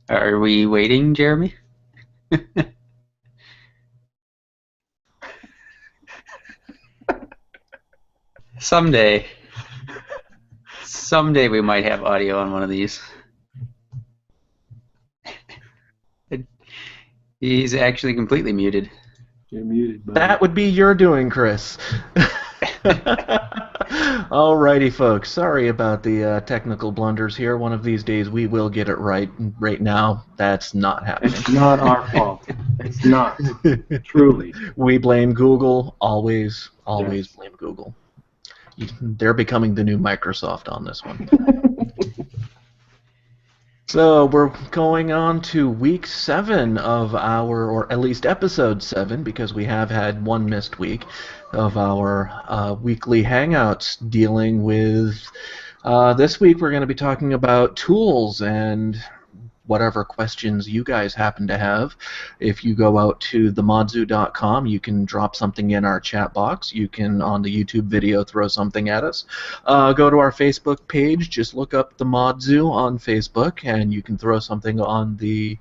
Are we waiting, Jeremy? Someday. Someday we might have audio on one of these. He's actually completely muted. You're muted, buddy. That would be your doing, Chris. Alrighty, folks. Sorry about the technical blunders here. One of these days we will get it right. Right now, that's not happening. It's not our fault. It's not. Truly. We blame Google. Always Yes. blame Google. They're becoming the new Microsoft on this one. So we're going on to week 7 of our, or at least episode 7, because we have had one missed week of our weekly hangouts dealing with. This week we're going to be talking about tools and whatever questions you guys happen to have. If you go out to themodzu.com, you can drop something in our chat box. You can, on the YouTube video, throw something at us. Go to our Facebook page, just look up the Modzu on Facebook, and you can throw something on the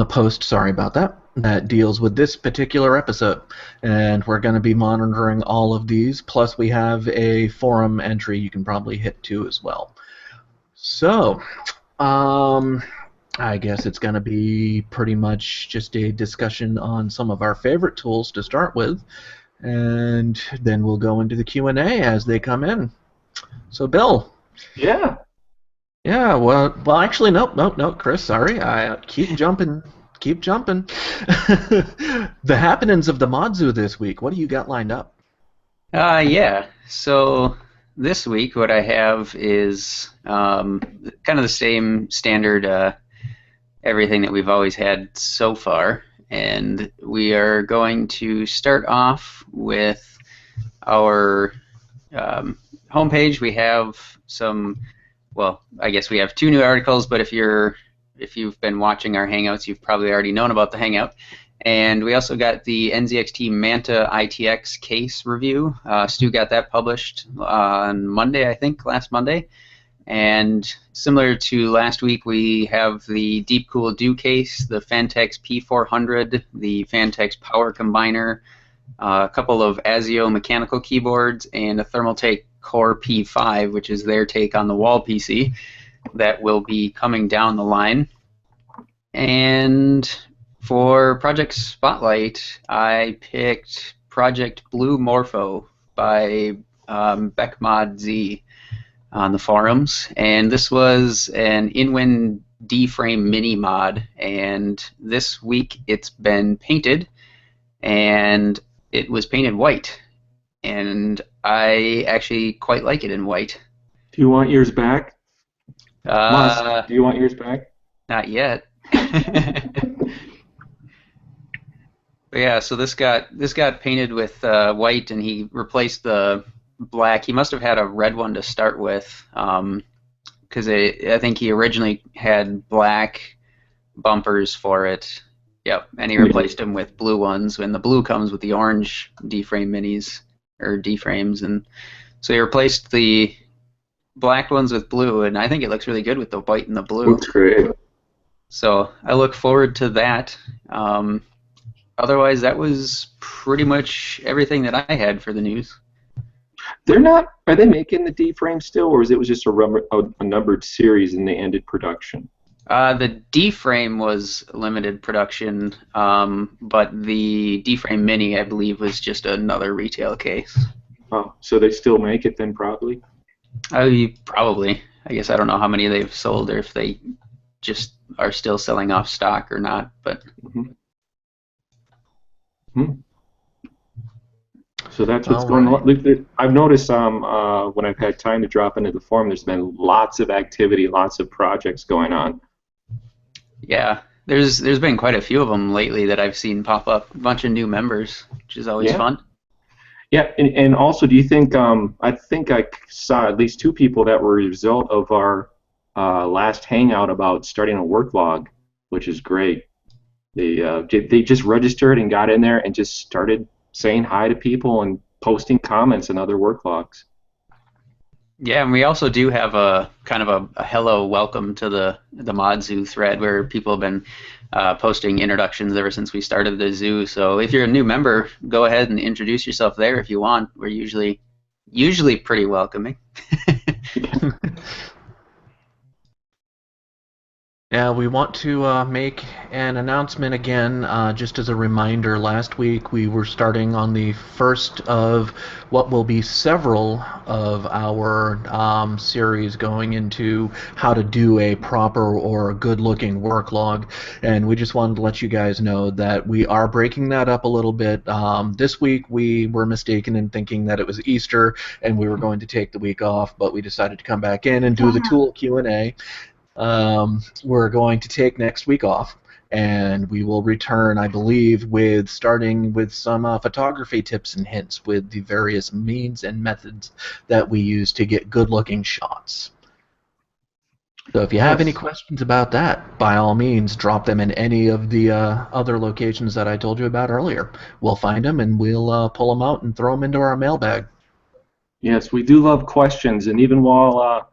post, sorry about that deals with this particular episode. And we're going to be monitoring all of these, plus we have a forum entry you can probably hit to as well. So, I guess it's going to be pretty much just a discussion on some of our favorite tools to start with, and then we'll go into the Q&A as they come in. So, Bill. Yeah. Yeah, well, actually, nope, Chris, sorry. Keep jumping. The happenings of the Modzu this week. What do you got lined up? Yeah. So this week, what I have is kind of the same standard everything that we've always had so far, and we are going to start off with our homepage. We have some. Well, I guess we have 2 new articles, but if you've been watching our Hangouts, you've probably already known about the Hangout. And we also got the NZXT Manta ITX case review. Stu got that published on Monday, I think, last Monday. And similar to last week, we have the Deepcool Do case, the Fantex P400, the Fantex Power Combiner, a couple of ASIO mechanical keyboards, and a Thermaltake Core P5, which is their take on the wall PC, that will be coming down the line. And for Project Spotlight, I picked Project Blue Morpho by BeckModZ on the forums, and this was an in-win D-frame mini mod, and this week it's been painted, and it was painted white, and I actually quite like it in white. Do you want yours back? Uh, Do you want yours back? Not yet. But yeah, so this got painted with white, and he replaced the black. He must have had a red one to start with, because I think he originally had black bumpers for it. Yep, and he replaced them with blue ones. And the blue comes with the orange D-frame minis or D-frames, and so he replaced the black ones with blue, and I think it looks really good with the white and the blue. Looks great. So I look forward to that. Otherwise, that was pretty much everything that I had for the news. They're not. Are they making the D frame still, or is it was just a numbered series and they ended production? The D-frame was limited production, but the D-frame mini, I believe, was just another retail case. Oh, so they still make it then, probably. Probably. I guess I don't know how many they've sold, or if they just are still selling off stock or not. But So that's what's going on. I've noticed when I've had time to drop into the forum, there's been lots of activity, lots of projects going on. Yeah, there's been quite a few of them lately that I've seen pop up. A bunch of new members, which is always fun. Yeah, and also, do you think I think I saw at least 2 people that were a result of our last hangout about starting a work log, which is great. They just registered and got in there and just started saying hi to people and posting comments in other work logs. Yeah, and we also do have a kind of a hello welcome to the Mod Zoo thread where people have been posting introductions ever since we started the zoo. So if you're a new member, go ahead and introduce yourself there if you want. We're usually pretty welcoming. Yeah, we want to make an announcement again, just as a reminder. Last week we were starting on the first of what will be several of our series going into how to do a proper or a good-looking work log, and we just wanted to let you guys know that we are breaking that up a little bit. This week we were mistaken in thinking that it was Easter and we were going to take the week off, but we decided to come back in and do the tool Q&A. We're going to take next week off, and we will return, I believe, with starting with some photography tips and hints with the various means and methods that we use to get good-looking shots. So if you have any Yes. questions about that, by all means, drop them in any of the other locations that I told you about earlier. We'll find them, and we'll pull them out and throw them into our mailbag. Yes, we do love questions, and even while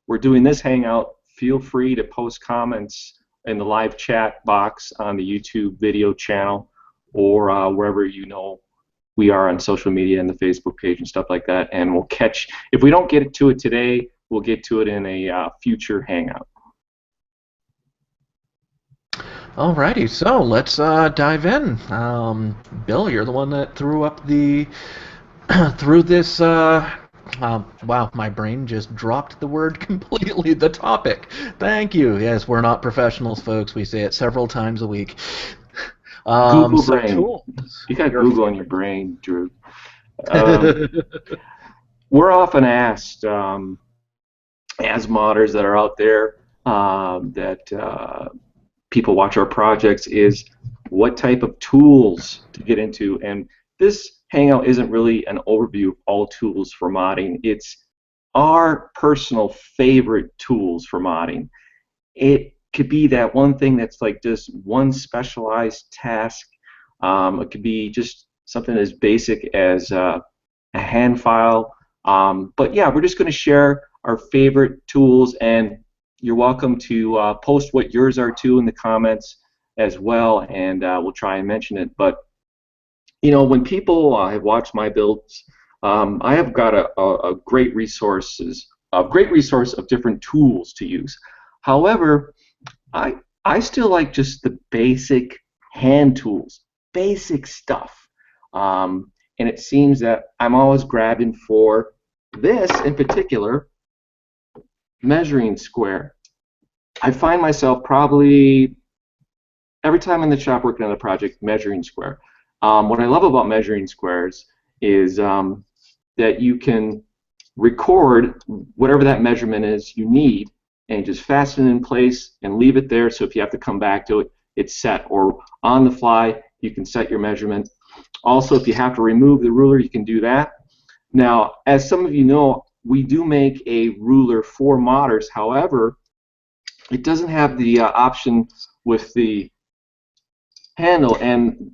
we're doing this hangout, feel free to post comments in the live chat box on the YouTube video channel or wherever you know we are on social media and the Facebook page and stuff like that. And we'll catch, if we don't get to it today, we'll get to it in a future hangout. Alrighty, so let's dive in. Bill, you're the one that threw up the through this. Wow, my brain just dropped the word completely. The topic. Thank you. Yes, we're not professionals, folks. We say it several times a week. Google So brain. tools. You got Google in your brain, Drew. Um, we're often asked, as modders that are out there, that people watch our projects, is what type of tools to get into. And this Hangout isn't really an overview of all tools for modding. It's our personal favorite tools for modding. It could be that one thing that's like just one specialized task. It could be just something as basic as a hand file. But yeah, we're just going to share our favorite tools, and you're welcome to post what yours are too in the comments as well, and we'll try and mention it. But you know, when people have watched my builds, I have got a great resource of different tools to use. However, I still like just the basic hand tools, basic stuff. And it seems that I'm always grabbing for this in particular, measuring square. I find myself probably every time in the shop working on a project measuring square. What I love about measuring squares is that you can record whatever that measurement is you need and just fasten it in place and leave it there, so if you have to come back to it, it's set. Or on the fly, you can set your measurement. Also, if you have to remove the ruler, you can do that. Now, as some of you know, we do make a ruler for modders. However, it doesn't have the option with the handle and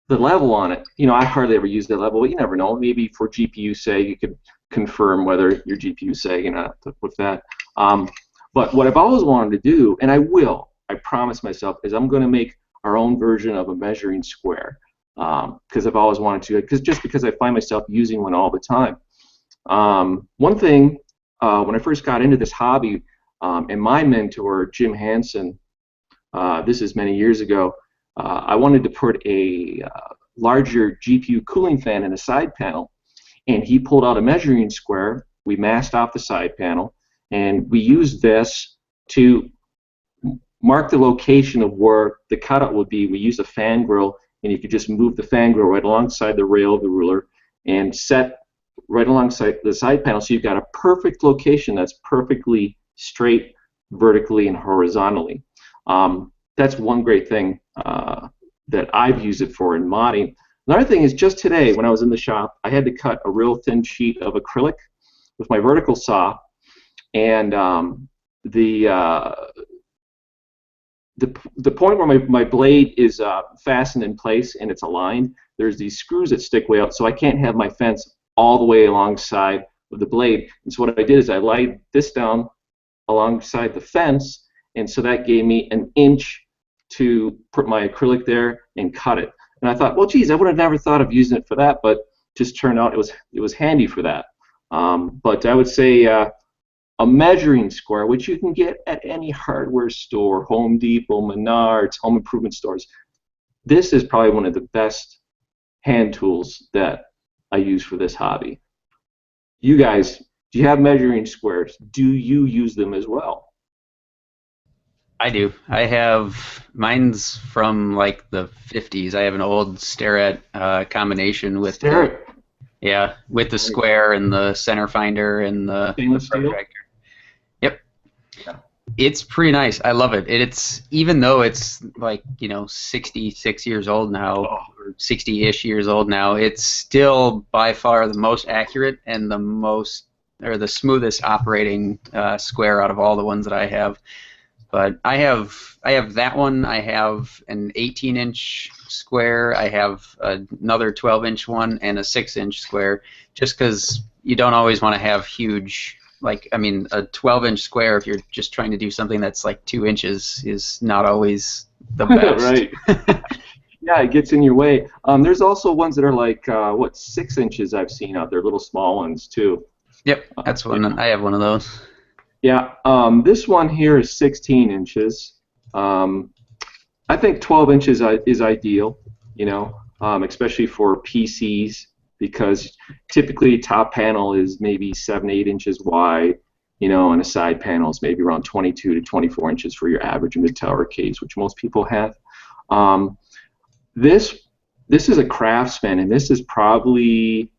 the level on it. You know, I hardly ever use that level, but you never know. Maybe for GPU sake, you could confirm whether your GPU sake or not with that. But what I've always wanted to do, and I promise myself, is I'm going to make our own version of a measuring square, because I've always wanted to, because I find myself using one all the time. One thing, when I first got into this hobby, and my mentor, Jim Hansen, this is many years ago, I wanted to put a larger GPU cooling fan in a side panel, and he pulled out a measuring square. We masked off the side panel, and we used this to mark the location of where the cutout would be. We used a fan grill, and you could just move the fan grill right alongside the rail of the ruler and set right alongside the side panel, so you've got a perfect location that's perfectly straight vertically and horizontally. That's one great thing that I've used it for in modding. Another thing is, just today when I was in the shop, I had to cut a real thin sheet of acrylic with my vertical saw, and the point where my blade is fastened in place and it's aligned, there's these screws that stick way out, so I can't have my fence all the way alongside with the blade. And so what I did is I laid this down alongside the fence, and so that gave me an inch to put my acrylic there and cut it. And I thought, well, geez, I would have never thought of using it for that, but just turned out it was handy for that. But I would say a measuring square, which you can get at any hardware store, Home Depot, Menards, home improvement stores. This is probably one of the best hand tools that I use for this hobby. You guys, do you have measuring squares? Do you use them as well? I do. I have mine's from like the 50s. I have an old Starrett combination with Starrett. Yeah, with the square and the center finder and the Stainless steel? protractor. Yep. Yeah. It's pretty nice. I love it. It's even though it's like, 66 years old now, or 60-ish years old now, it's still by far the most accurate and the smoothest operating square out of all the ones that I have. But I have that one. I have an 18-inch square. I have another 12-inch one and a 6-inch square. Just because you don't always want to have huge, a 12-inch square if you're just trying to do something that's like 2 inches is not always the best. Right. Yeah, it gets in your way. There's also ones that are like 6 inches I've seen out there, little small ones too. Yep, that's one. I have one of those. Yeah, this one here is 16 inches. I think 12 inches is ideal, especially for PCs, because typically top panel is maybe 7-8 inches wide, and a side panel is maybe around 22 to 24 inches for your average mid-tower case, which most people have. This is a Craftsman, and this is probably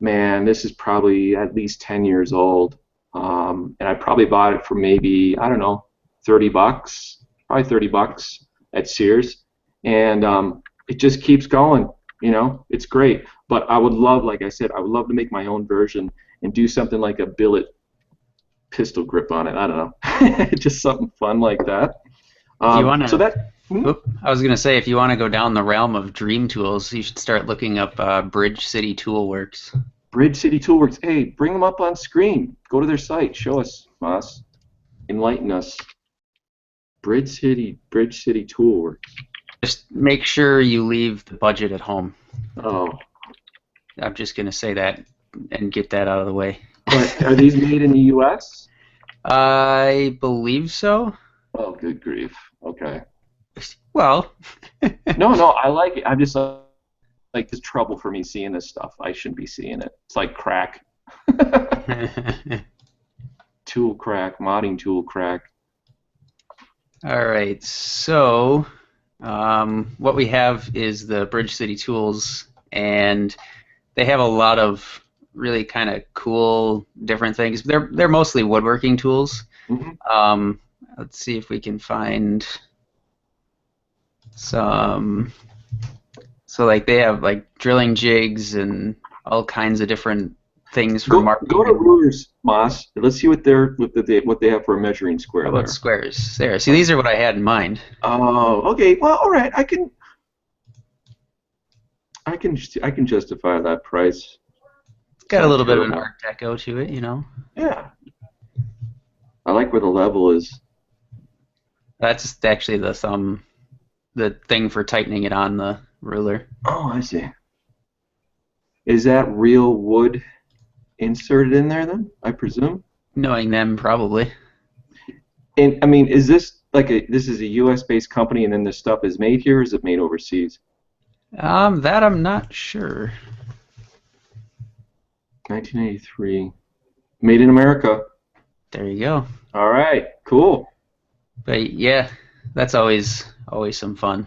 at least 10 years old. And I probably bought it for maybe, I don't know, $30, probably $30 at Sears, and it just keeps going. It's great. But I would love, like I said, I would love to make my own version and do something like a billet pistol grip on it. I don't know, just something fun like that. If you wanna, I was gonna say, if you want to go down the realm of dream tools, you should start looking up Bridge City Toolworks. Bridge City Toolworks. Hey, bring them up on screen. Go to their site. Show us, Moss. Enlighten us. Bridge City Toolworks. Just make sure you leave the budget at home. Oh. I'm just going to say that and get that out of the way. But are these made in the U.S.? I believe so. Oh, good grief. Okay. Well. No, I like it. I'm just like, there's trouble for me seeing this stuff. I shouldn't be seeing it. It's like crack. Tool crack, modding tool crack. All right, so what we have is the Bridge City Tools, and they have a lot of really kind of cool different things. They're mostly woodworking tools. Mm-hmm. Let's see if we can find some. So like they have like drilling jigs and all kinds of different things for marking. Go to rulers, Moss. Let's see what they have for a measuring square. How about squares? There. See, these are what I had in mind. Oh, okay. Well, all right. I can justify that price. It's got a little bit of an Art Deco to it, Yeah. I like where the level is. That's actually the thing for tightening it on the ruler. Oh, I see. Is that real wood inserted in there then, I presume? Knowing them, probably. And I mean, is this this is a U.S. based company and then this stuff is made here, or is it made overseas? That I'm not sure. 1983. Made in America. There you go. All right, cool. But yeah, that's always some fun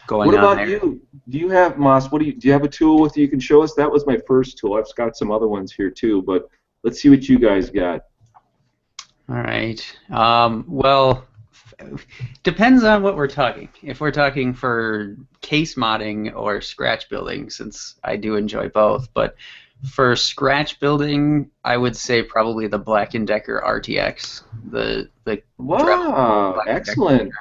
going on. What on about there. you? Do you have, Moss? Do you have a tool with you can show us? That was my first tool. I've got some other ones here too, but let's see what you guys got. All right. Well, depends on what we're talking. If we're talking for case modding or scratch building, since I do enjoy both, but for scratch building, I would say probably the Black & Decker RTX. Wow, excellent.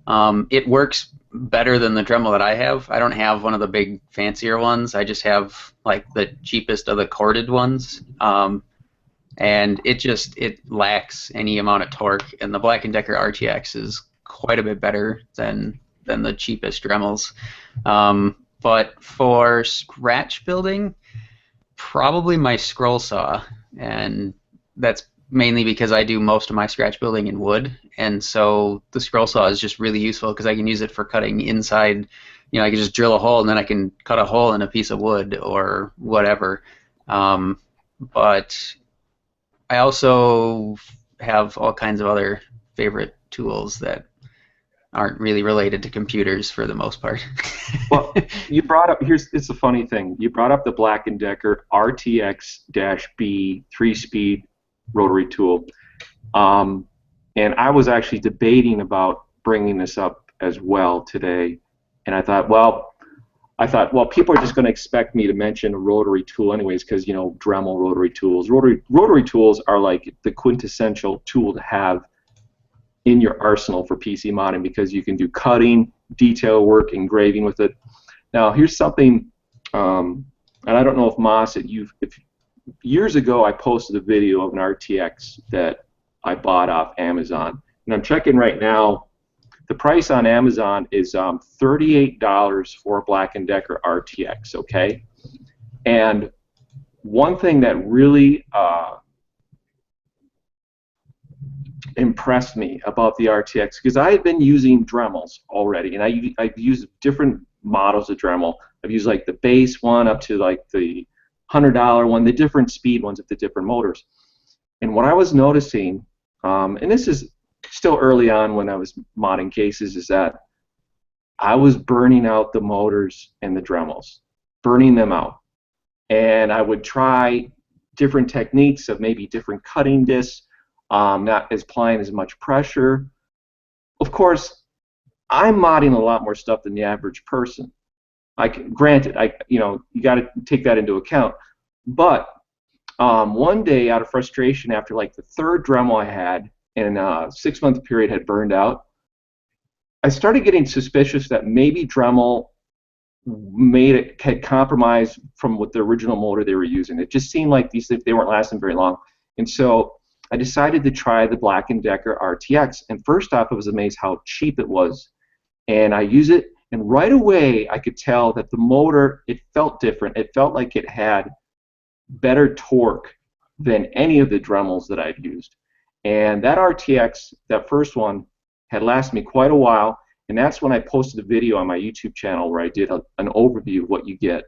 It works better than the Dremel that I have. I don't have one of the big fancier ones. I just have like the cheapest of the corded ones. And it lacks any amount of torque. And the Black & Decker RTX is quite a bit better than the cheapest Dremels. But for scratch building, probably my scroll saw, and that's mainly because I do most of my scratch building in wood, and so the scroll saw is just really useful because I can use it for cutting inside. I can just drill a hole and then I can cut a hole in a piece of wood or whatever. But I also have all kinds of other favorite tools that aren't really related to computers for the most part. Well, you brought up, it's a funny thing. You brought up the Black & Decker RTX-B 3-speed rotary tool. And I was actually debating about bringing this up as well today. And I thought, well, people are just going to expect me to mention a rotary tool anyways because, Dremel rotary tools. Rotary tools are like the quintessential tool to have in your arsenal for PC modding because you can do cutting, detail work, engraving with it. Now, here's something, and I don't know if Moss, years ago I posted a video of an RTX that I bought off Amazon, and I'm checking right now. The price on Amazon is $38 for a Black & Decker RTX, okay? And one thing that really impressed me about the RTX, because I had been using Dremels already, and I've used different models of Dremel. I've used like the base one up to like the $100 one, the different speed ones with the different motors. And what I was noticing, and this is still early on when I was modding cases, is that I was burning out the motors and the Dremels, burning them out. And I would try different techniques of maybe different cutting discs, not applying as much pressure. Of course, I'm modding a lot more stuff than the average person. Granted, you got to take that into account. But one day, out of frustration, after like the third Dremel I had, and a 6-month period had burned out, I started getting suspicious that maybe Dremel had compromised from what the original motor they were using. It just seemed like they weren't lasting very long. And so I decided to try the Black & Decker RTX. And first off, I was amazed how cheap it was. And I used it, and right away I could tell that the motor, it felt different. It felt like it had better torque than any of the Dremels that I've used. And that RTX, that first one, had lasted me quite a while, and that's when I posted a video on my YouTube channel where I did an overview of what you get.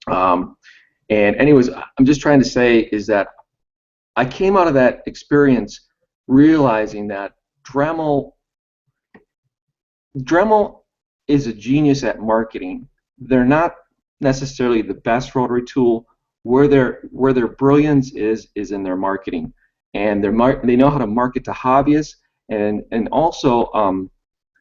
And anyways, I'm just trying to say is that I came out of that experience realizing that Dremel is a genius at marketing. They're not necessarily the best rotary tool. Where their brilliance is in their marketing, and they know how to market to hobbyists, and also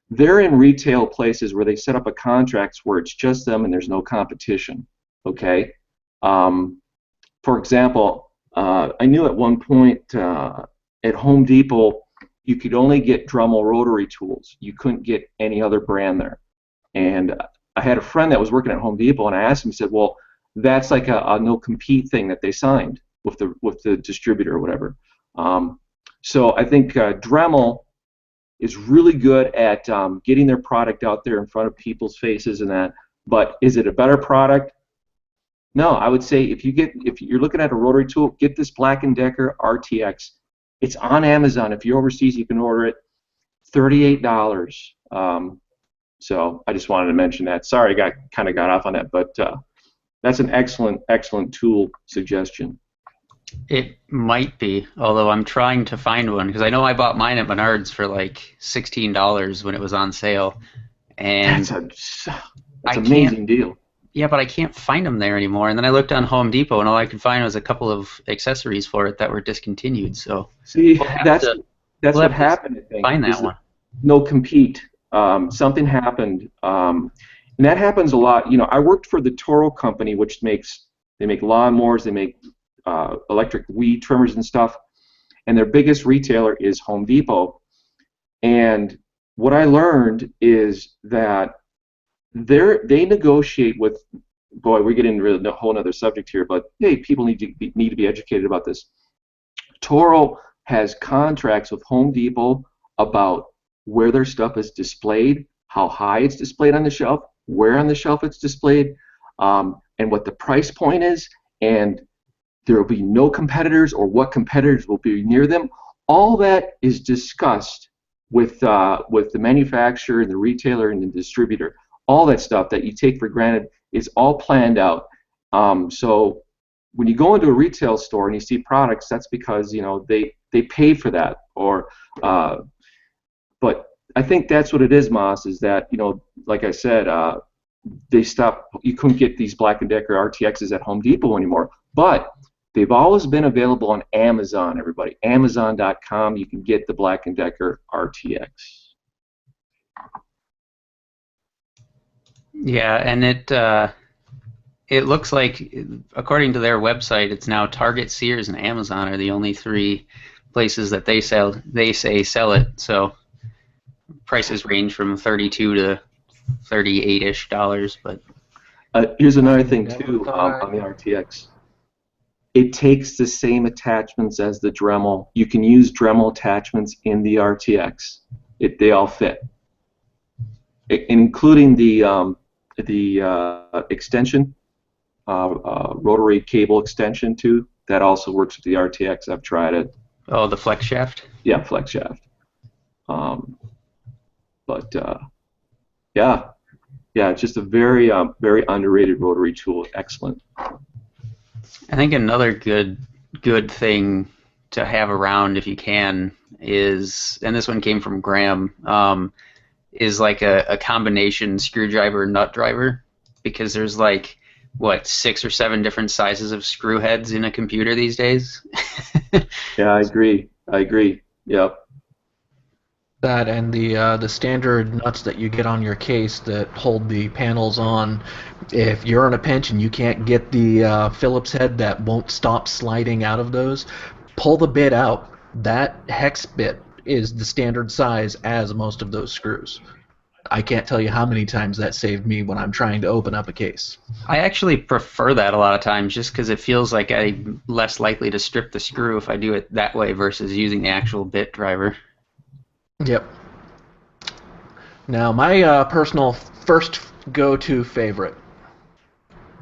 they're in retail places where they set up a contracts where it's just them and there's no competition. Okay, for example, I knew at one point at Home Depot you could only get Dremel rotary tools. You couldn't get any other brand there, and I had a friend that was working at Home Depot, and I asked him. He said, "Well, that's like a no-compete thing that they signed with the distributor or whatever." So I think Dremel is really good at getting their product out there in front of people's faces and that. But is it a better product? No, I would say if you're looking at a rotary tool, get this Black & Decker RTX. It's on Amazon. If you're overseas, you can order it. $38. So I just wanted to mention that. Sorry, I kind of got off on that, but that's an excellent tool suggestion. It might be, although I'm trying to find one because I know I bought mine at Menards for like $16 when it was on sale, and that's an amazing deal. Yeah, but I can't find them there anymore. And then I looked on Home Depot, and all I could find was a couple of accessories for it that were discontinued. So see, that's what happened. I think find that one. No compete. Something happened, and that happens a lot. I worked for the Toro company, which they make lawnmowers, they make electric weed trimmers and stuff, and their biggest retailer is Home Depot. And what I learned is that they negotiate with, boy, we're getting into a whole other subject here, but hey, people need to be educated about this. Toro has contracts with Home Depot about where their stuff is displayed, how high it's displayed on the shelf, where on the shelf it's displayed, and what the price point is, and there will be no competitors or what competitors will be near them. All that is discussed with the manufacturer, the retailer, and the distributor. All that stuff that you take for granted is all planned out. So when you go into a retail store and you see products, that's because they pay for that. But I think that's what it is, Moss. Is that like I said, they stopped. You couldn't get these Black & Decker RTXs at Home Depot anymore, but they've always been available on Amazon. Everybody, Amazon.com. You can get the Black & Decker RTX. Yeah, and it looks like, according to their website, it's now Target, Sears, and Amazon are the only three places that they say sell it. So prices range from $32 to $38-ish, but here's another thing too on the RTX. It takes the same attachments as the Dremel. You can use Dremel attachments in the RTX. They all fit, including the extension, rotary cable extension too. That also works with the RTX. I've tried it. Oh, the flex shaft? Yeah, flex shaft. Yeah, it's just a very very underrated rotary tool. Excellent. I think another good thing to have around if you can is, and this one came from Graham, is like a combination screwdriver nut driver, because there's like, what, 6 or 7 different sizes of screw heads in a computer these days. Yeah, I agree. Yep. That and the standard nuts that you get on your case that hold the panels on. If you're in a pinch and you can't get the Phillips head that won't stop sliding out of those, pull the bit out. That hex bit is the standard size as most of those screws. I can't tell you how many times that saved me when I'm trying to open up a case. I actually prefer that a lot of times, just because it feels like I'm less likely to strip the screw if I do it that way versus using the actual bit driver. Yep. Now, my personal first go-to favorite,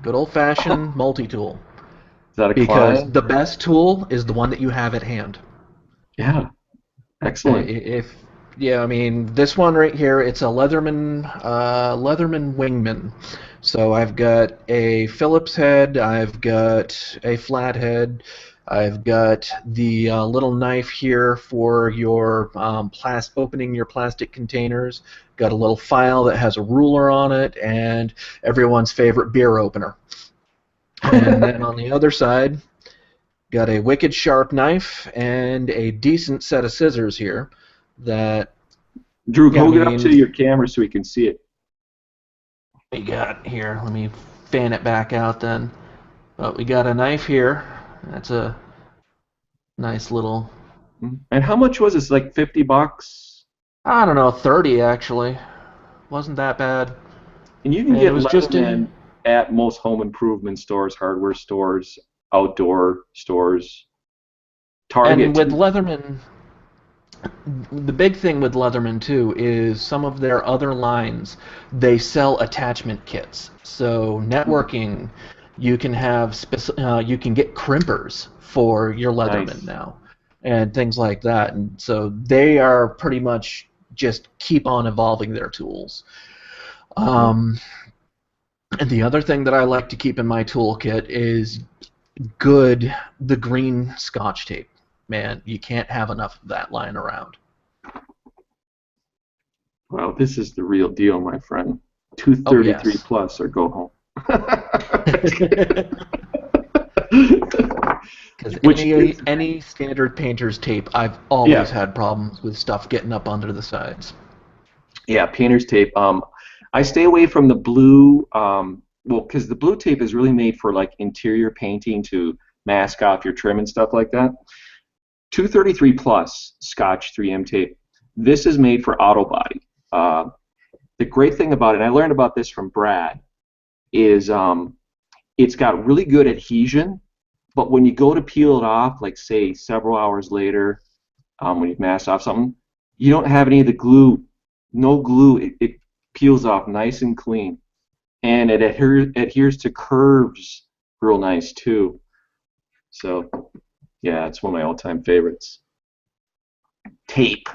good old-fashioned multi-tool. Is that a because client? the best tool is the one that you have at hand. Yeah. Excellent. I mean, this one right here, it's a Leatherman Wingman. So I've got a Phillips head, I've got a flathead, I've got the little knife here for your opening your plastic containers. Got a little file that has a ruler on it, and everyone's favorite beer opener. And then on the other side, got a wicked sharp knife and a decent set of scissors here. That Drew, hold it up to your camera so we can see it. We got here. Let me fan it back out then. But we got a knife here. That's a nice little. And how much was this? Like $50? I don't know, 30 actually. Wasn't that bad. And you can get Leatherman at most home improvement stores, hardware stores, outdoor stores, Target. And with Leatherman, the big thing with Leatherman too is some of their other lines, they sell attachment kits. So networking, you can have you can get crimpers for your Leatherman now, and things like that. And so they are pretty much just keep on evolving their tools. And the other thing that I like to keep in my toolkit is the green Scotch tape. Man, you can't have enough of that lying around. Well, this is the real deal, my friend. 233 plus or go home. Because any standard painter's tape, I've always had problems with stuff getting up under the sides. Yeah, painter's tape. I stay away from the blue, because the blue tape is really made for like interior painting to mask off your trim and stuff like that. 233 plus Scotch 3M tape. This is made for auto body. The great thing about it, and I learned about this from Brad, is it's got really good adhesion, but when you go to peel it off, like say several hours later, when you've masked off something, you don't have any of the glue, no glue. It peels off nice and clean, and it adheres to curves real nice too. So yeah, it's one of my all-time favorites. Tape.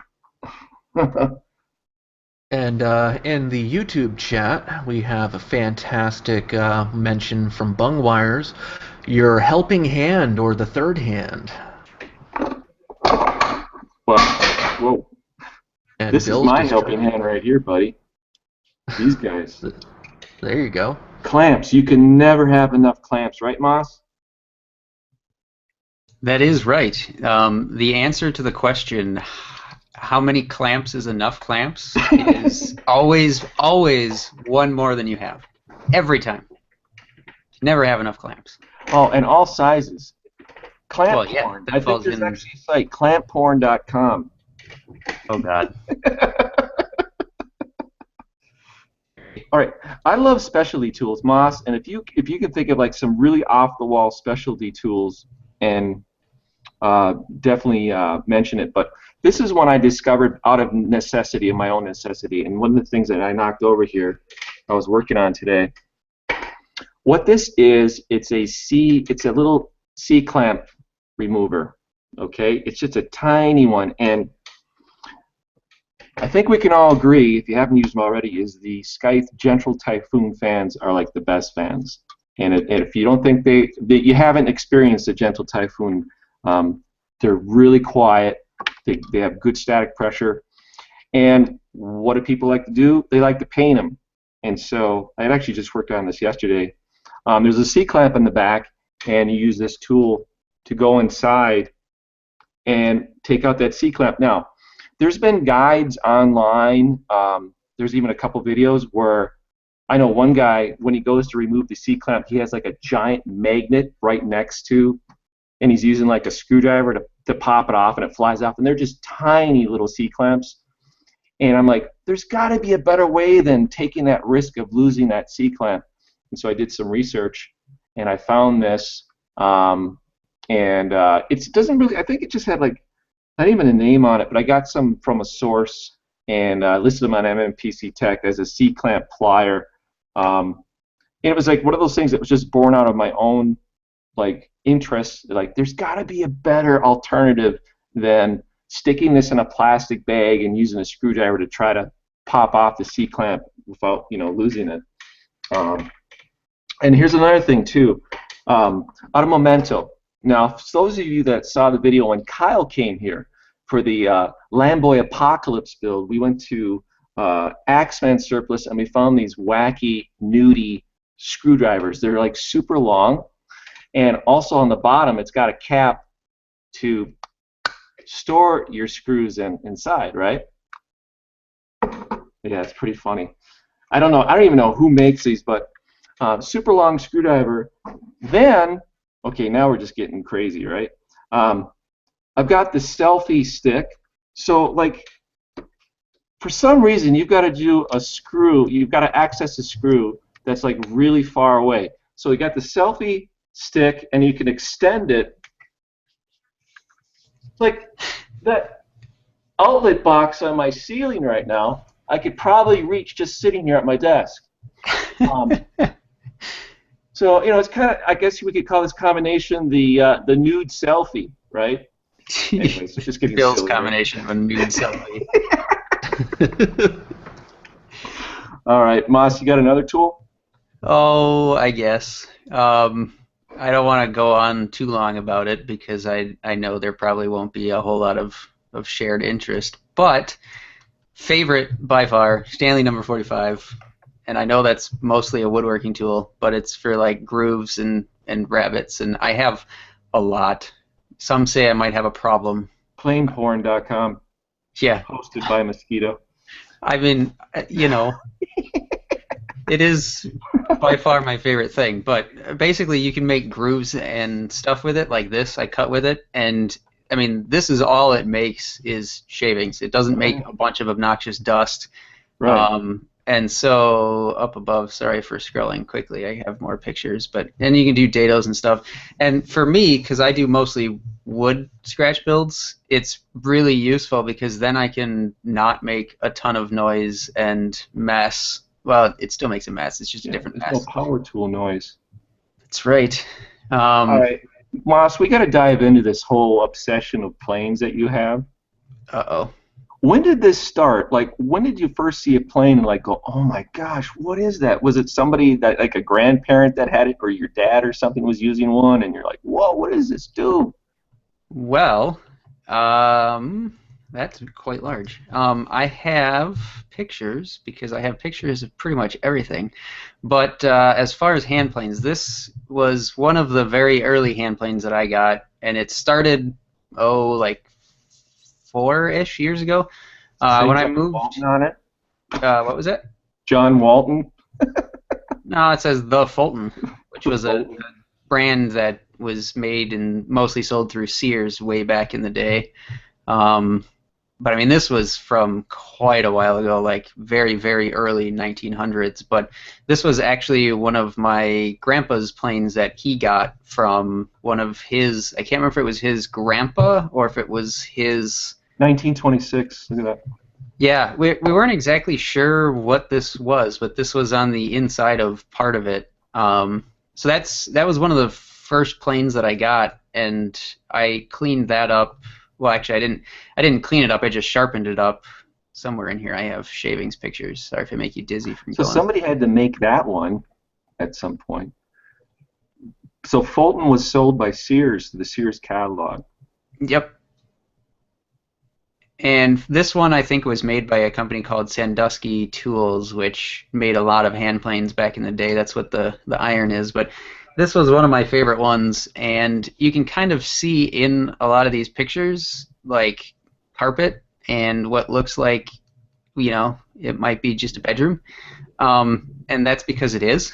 And in the YouTube chat, we have a fantastic mention from Bungwires, your helping hand or the third hand. Well, whoa. And This Bill's is my just helping hand right here, buddy. These guys. There you go. Clamps. You can never have enough clamps, right, Moss? That is right. The answer to the question, how many clamps is enough clamps, is always one more than you have. Every time. Never have enough clamps. Oh, and all sizes. Clamp Well, yeah, porn. that I think falls there's in- actually a site, clampporn.com. Oh, God. All right, I love specialty tools, Moss, and if you can think of like some really off-the-wall specialty tools, and definitely mention it. But this is one I discovered out of necessity, of my own necessity, and one of the things that I knocked over here, I was working on today. What this is, it's a little C-clamp remover. Okay, it's just a tiny one, and I think we can all agree, if you haven't used them already, is the Scythe Gentle Typhoon fans are like the best fans. And if you don't think you haven't experienced a Gentle Typhoon, they're really quiet. They have good static pressure. And what do people like to do? They like to paint them. And so I actually just worked on this yesterday. There's a C-clamp in the back, and you use this tool to go inside and take out that C-clamp. Now, there's been guides online. There's even a couple videos where I know one guy, when he goes to remove the C-clamp, he has like a giant magnet right next to, and he's using like a screwdriver to pop it off, and it flies off, and they're just tiny little C-clamps. And I'm like, there's got to be a better way than taking that risk of losing that C-clamp. And so I did some research, and I found this, and it doesn't really, I think it just had like, not even a name on it, but I got some from a source and listed them on MMPC Tech as a C-clamp plier. And it was like one of those things that was just born out of my own like interest. Like, there's got to be a better alternative than sticking this in a plastic bag and using a screwdriver to try to pop off the C-clamp without, losing it. And here's another thing too, out of Memento. Now, for those of you that saw the video when Kyle came here for the Lamboy Apocalypse build, we went to Axeman Surplus and we found these wacky, nudie screwdrivers. They're like super long, and also on the bottom it's got a cap to store your screws inside, right? Yeah, it's pretty funny. I don't even know who makes these, but super long screwdriver. Then, okay, now we're just getting crazy, right? I've got the selfie stick. So, like, for some reason, you've got to do a screw. You've got to access a screw that's like really far away. So you got the selfie stick, and you can extend it. Like that outlet box on my ceiling right now, I could probably reach just sitting here at my desk. So it's kind of, I guess we could call this combination the nude selfie, right? Anyways, it's just getting Bill's silly, combination of a nude selfie. All right, Moss, you got another tool? Oh, I guess. I don't want to go on too long about it because I know there probably won't be a whole lot of shared interest. But favorite by far, Stanley number 45. And I know that's mostly a woodworking tool, but it's for like grooves and rabbets, and I have a lot. Some say I might have a problem. Planeporn.com. Yeah. Hosted by Mosquito. I mean, it is by far my favorite thing, but basically you can make grooves and stuff with it like this. I cut with it, and I mean, this is all it makes is shavings. It doesn't make a bunch of obnoxious dust. Right. And so up above, sorry for scrolling quickly, I have more pictures, but and you can do dados and stuff. And for me, because I do mostly wood scratch builds, it's really useful because then I can not make a ton of noise and mess. Well, it still makes a mess. It's just a Yeah, different there's no mess. power tool noise. That's right. All right, Moss, we got to dive into this whole obsession of planes that you have. Uh-oh. When did this start? Like, when did you first see a plane and like go, oh my gosh, what is that? Was it somebody that, like a grandparent that had it, or your dad or something was using one, and you're like, whoa, what does this do? Well, that's quite large. I have pictures because I have pictures of pretty much everything. But as far as hand planes, this was one of the very early hand planes that I got, and it started, like 4-ish years ago. Say When I John moved, Walton on it? what was it? John Walton? No, it says the Fulton, which was a Fulton. brand that was made and mostly sold through Sears way back in the day. Um, but I mean, this was from quite a while ago, like very, very early 1900s. But this was actually one of my grandpa's planes that he got from one of his. I can't remember if it was his grandpa or if it was his. 1926. Look at that. Yeah, we weren't exactly sure what this was, but this was on the inside of part of it. So that was one of the first planes that I got, and I cleaned that up. Well, actually, I didn't clean it up. I just sharpened it up. Somewhere in here, I have shavings pictures. Sorry if I make you dizzy from So going. somebody had to make that one at some point. So Fulton was sold by Sears to the Sears catalog. Yep. And this one, I think, was made by a company called Sandusky Tools, which made a lot of hand planes back in the day. That's what the iron is. But this was one of my favorite ones, and you can kind of see in a lot of these pictures, like carpet and what looks like, it might be just a bedroom. And that's because it is.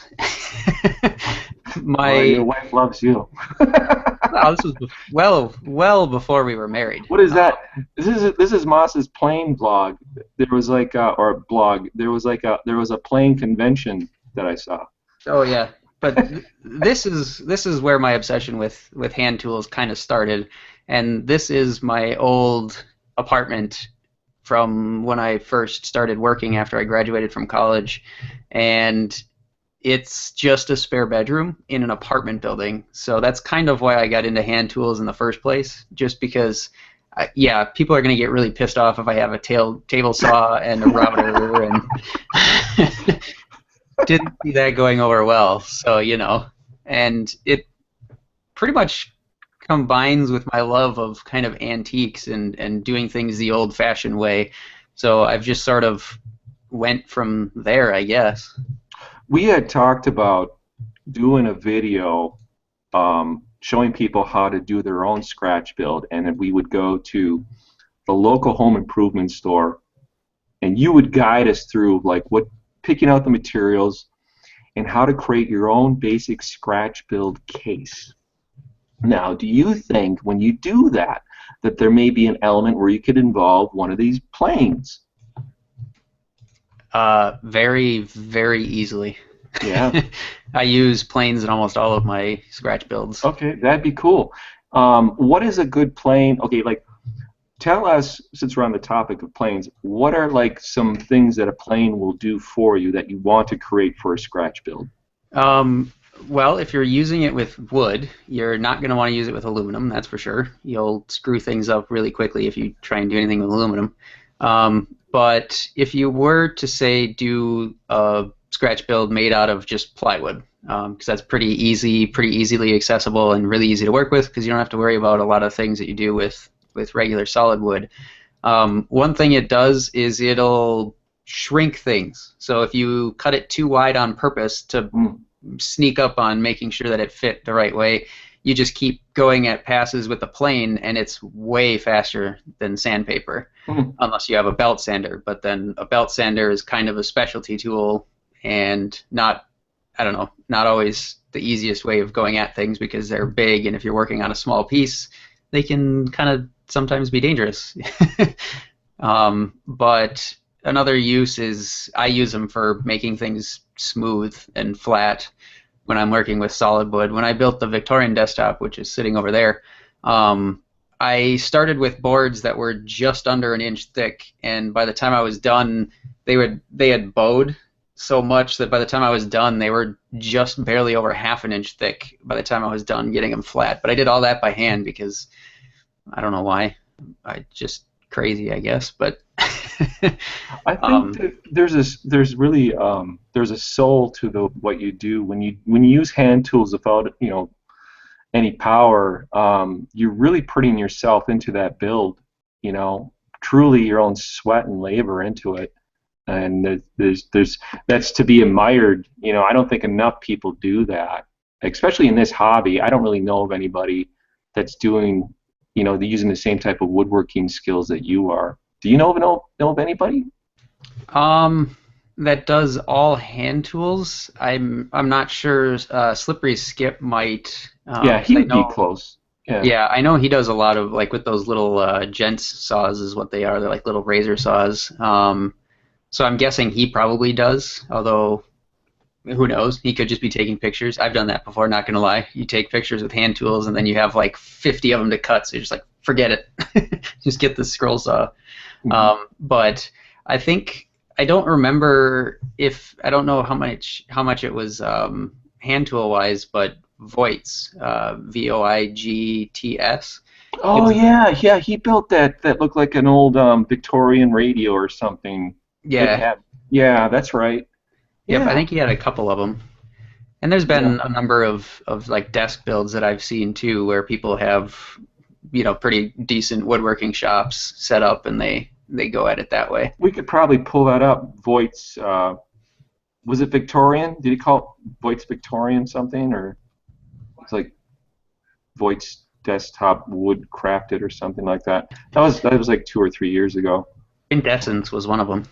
Well, your wife loves you. Well, this was well before we were married. What is that? This is Moss's plane blog. There was like or blog. There was a plane convention that I saw. Oh yeah, but this is where my obsession with hand tools kind of started, and this is my old apartment from when I first started working after I graduated from college, and it's just a spare bedroom in an apartment building. So that's kind of why I got into hand tools in the first place, just because, people are going to get really pissed off if I have a table saw and a router, and didn't see that going over well. So, and it pretty much combines with my love of kind of antiques and doing things the old-fashioned way. So I've just sort of went from there, I guess. We had talked about doing a video showing people how to do their own scratch build, and then we would go to the local home improvement store, and you would guide us through picking out the materials and how to create your own basic scratch build case. Now, do you think when you do that there may be an element where you could involve one of these planes? Very, very easily. Yeah. I use planes in almost all of my scratch builds. Okay, that'd be cool. What is a good plane? Okay, tell us, since we're on the topic of planes, what are some things that a plane will do for you that you want to create for a scratch build? Well, if you're using it with wood, you're not going to want to use it with aluminum, that's for sure. You'll screw things up really quickly if you try and do anything with aluminum. But if you were to, say, do a scratch build made out of just plywood, because that's pretty easily accessible and really easy to work with, because you don't have to worry about a lot of things that you do with regular solid wood. One thing it does is it'll shrink things. So if you cut it too wide on purpose to sneak up on making sure that it fit the right way, you just keep going at passes with the plane, and it's way faster than sandpaper, unless you have a belt sander. But then a belt sander is kind of a specialty tool and not always the easiest way of going at things, because they're big, and if you're working on a small piece, they can kind of sometimes be dangerous. But another use is I use them for making things smooth and flat when I'm working with solid wood. When I built the Victorian desktop, which is sitting over there, I started with boards that were just under an inch thick, and by the time I was done, they had bowed so much that by the time I was done, they were just barely over half an inch thick by the time I was done getting them flat. But I did all that by hand because I don't know why. I just crazy, I guess. But I think that there's really there's a soul to what you do when you use hand tools without any power. You're really putting yourself into that build, truly your own sweat and labor into it, and there's that's to be admired. I don't think enough people do that, especially in this hobby. I don't really know of anybody that's doing using the same type of woodworking skills that you are. Do you know of anybody? That does all hand tools. I'm not sure. Slippery Skip might. Yeah, he would be close. Yeah. Yeah, I know he does a lot of with those little gents saws is what they are. They're like little razor saws. So I'm guessing he probably does. Although, who knows? He could just be taking pictures. I've done that before. Not gonna lie. You take pictures with hand tools and then you have like 50 of them to cut. So you're just like, forget it. Just get the scroll saw. But I think I don't remember I don't know how much it was hand tool wise, but Voigts, Voigts. Oh yeah, he built that looked like an old Victorian radio or something. Yeah. Yeah, that's right. Yep, Yeah. I think he had a couple of them. And there's been a number of like desk builds that I've seen too, where people have pretty decent woodworking shops set up and they go at it that way. We could probably pull that up. Voigt's, was it Victorian? Did he call it Voigt's Victorian something, or it's like Voigt's desktop wood crafted or something like that? That was like 2 or 3 years ago. Incandescence was one of them.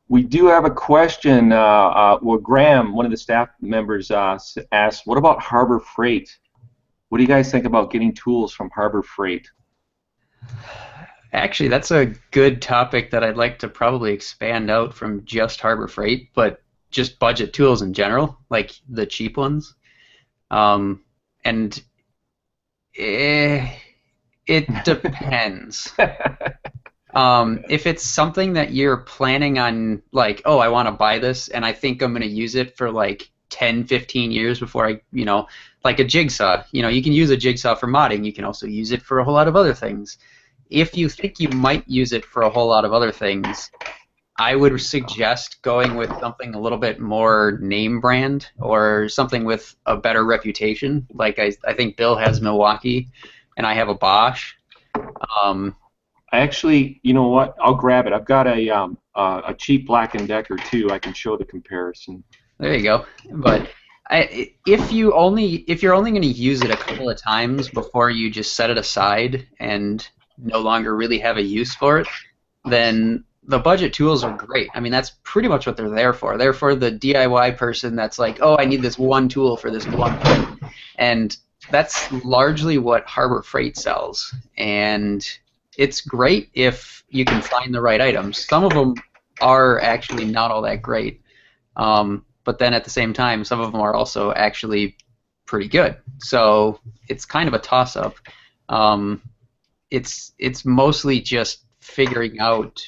We do have a question. Well, Graham, one of the staff members, asked, "What about Harbor Freight? What do you guys think about getting tools from Harbor Freight?" Actually, that's a good topic that I'd like to probably expand out from just Harbor Freight, but just budget tools in general, like the cheap ones. And it depends. If it's something that you're planning on, like, oh, I want to buy this and I think I'm going to use it for like 10, 15 years before like a jigsaw. You can use a jigsaw for modding. You can also use it for a whole lot of other things. If you think you might use it for a whole lot of other things, I would suggest going with something a little bit more name brand or something with a better reputation. Like I think Bill has Milwaukee and I have a Bosch. Actually, you know what? I'll grab it. I've got a cheap Black & Decker too. I can show the comparison. There you go. But if you're only going to use it a couple of times before you just set it aside and no longer really have a use for it, then the budget tools are great. I mean, that's pretty much what they're there for. They're for the DIY person that's like, oh, I need this one tool for this one thing. And that's largely what Harbor Freight sells. And it's great if you can find the right items. Some of them are actually not all that great. But then at the same time, some of them are also actually pretty good. So it's kind of a toss-up. It's mostly just figuring out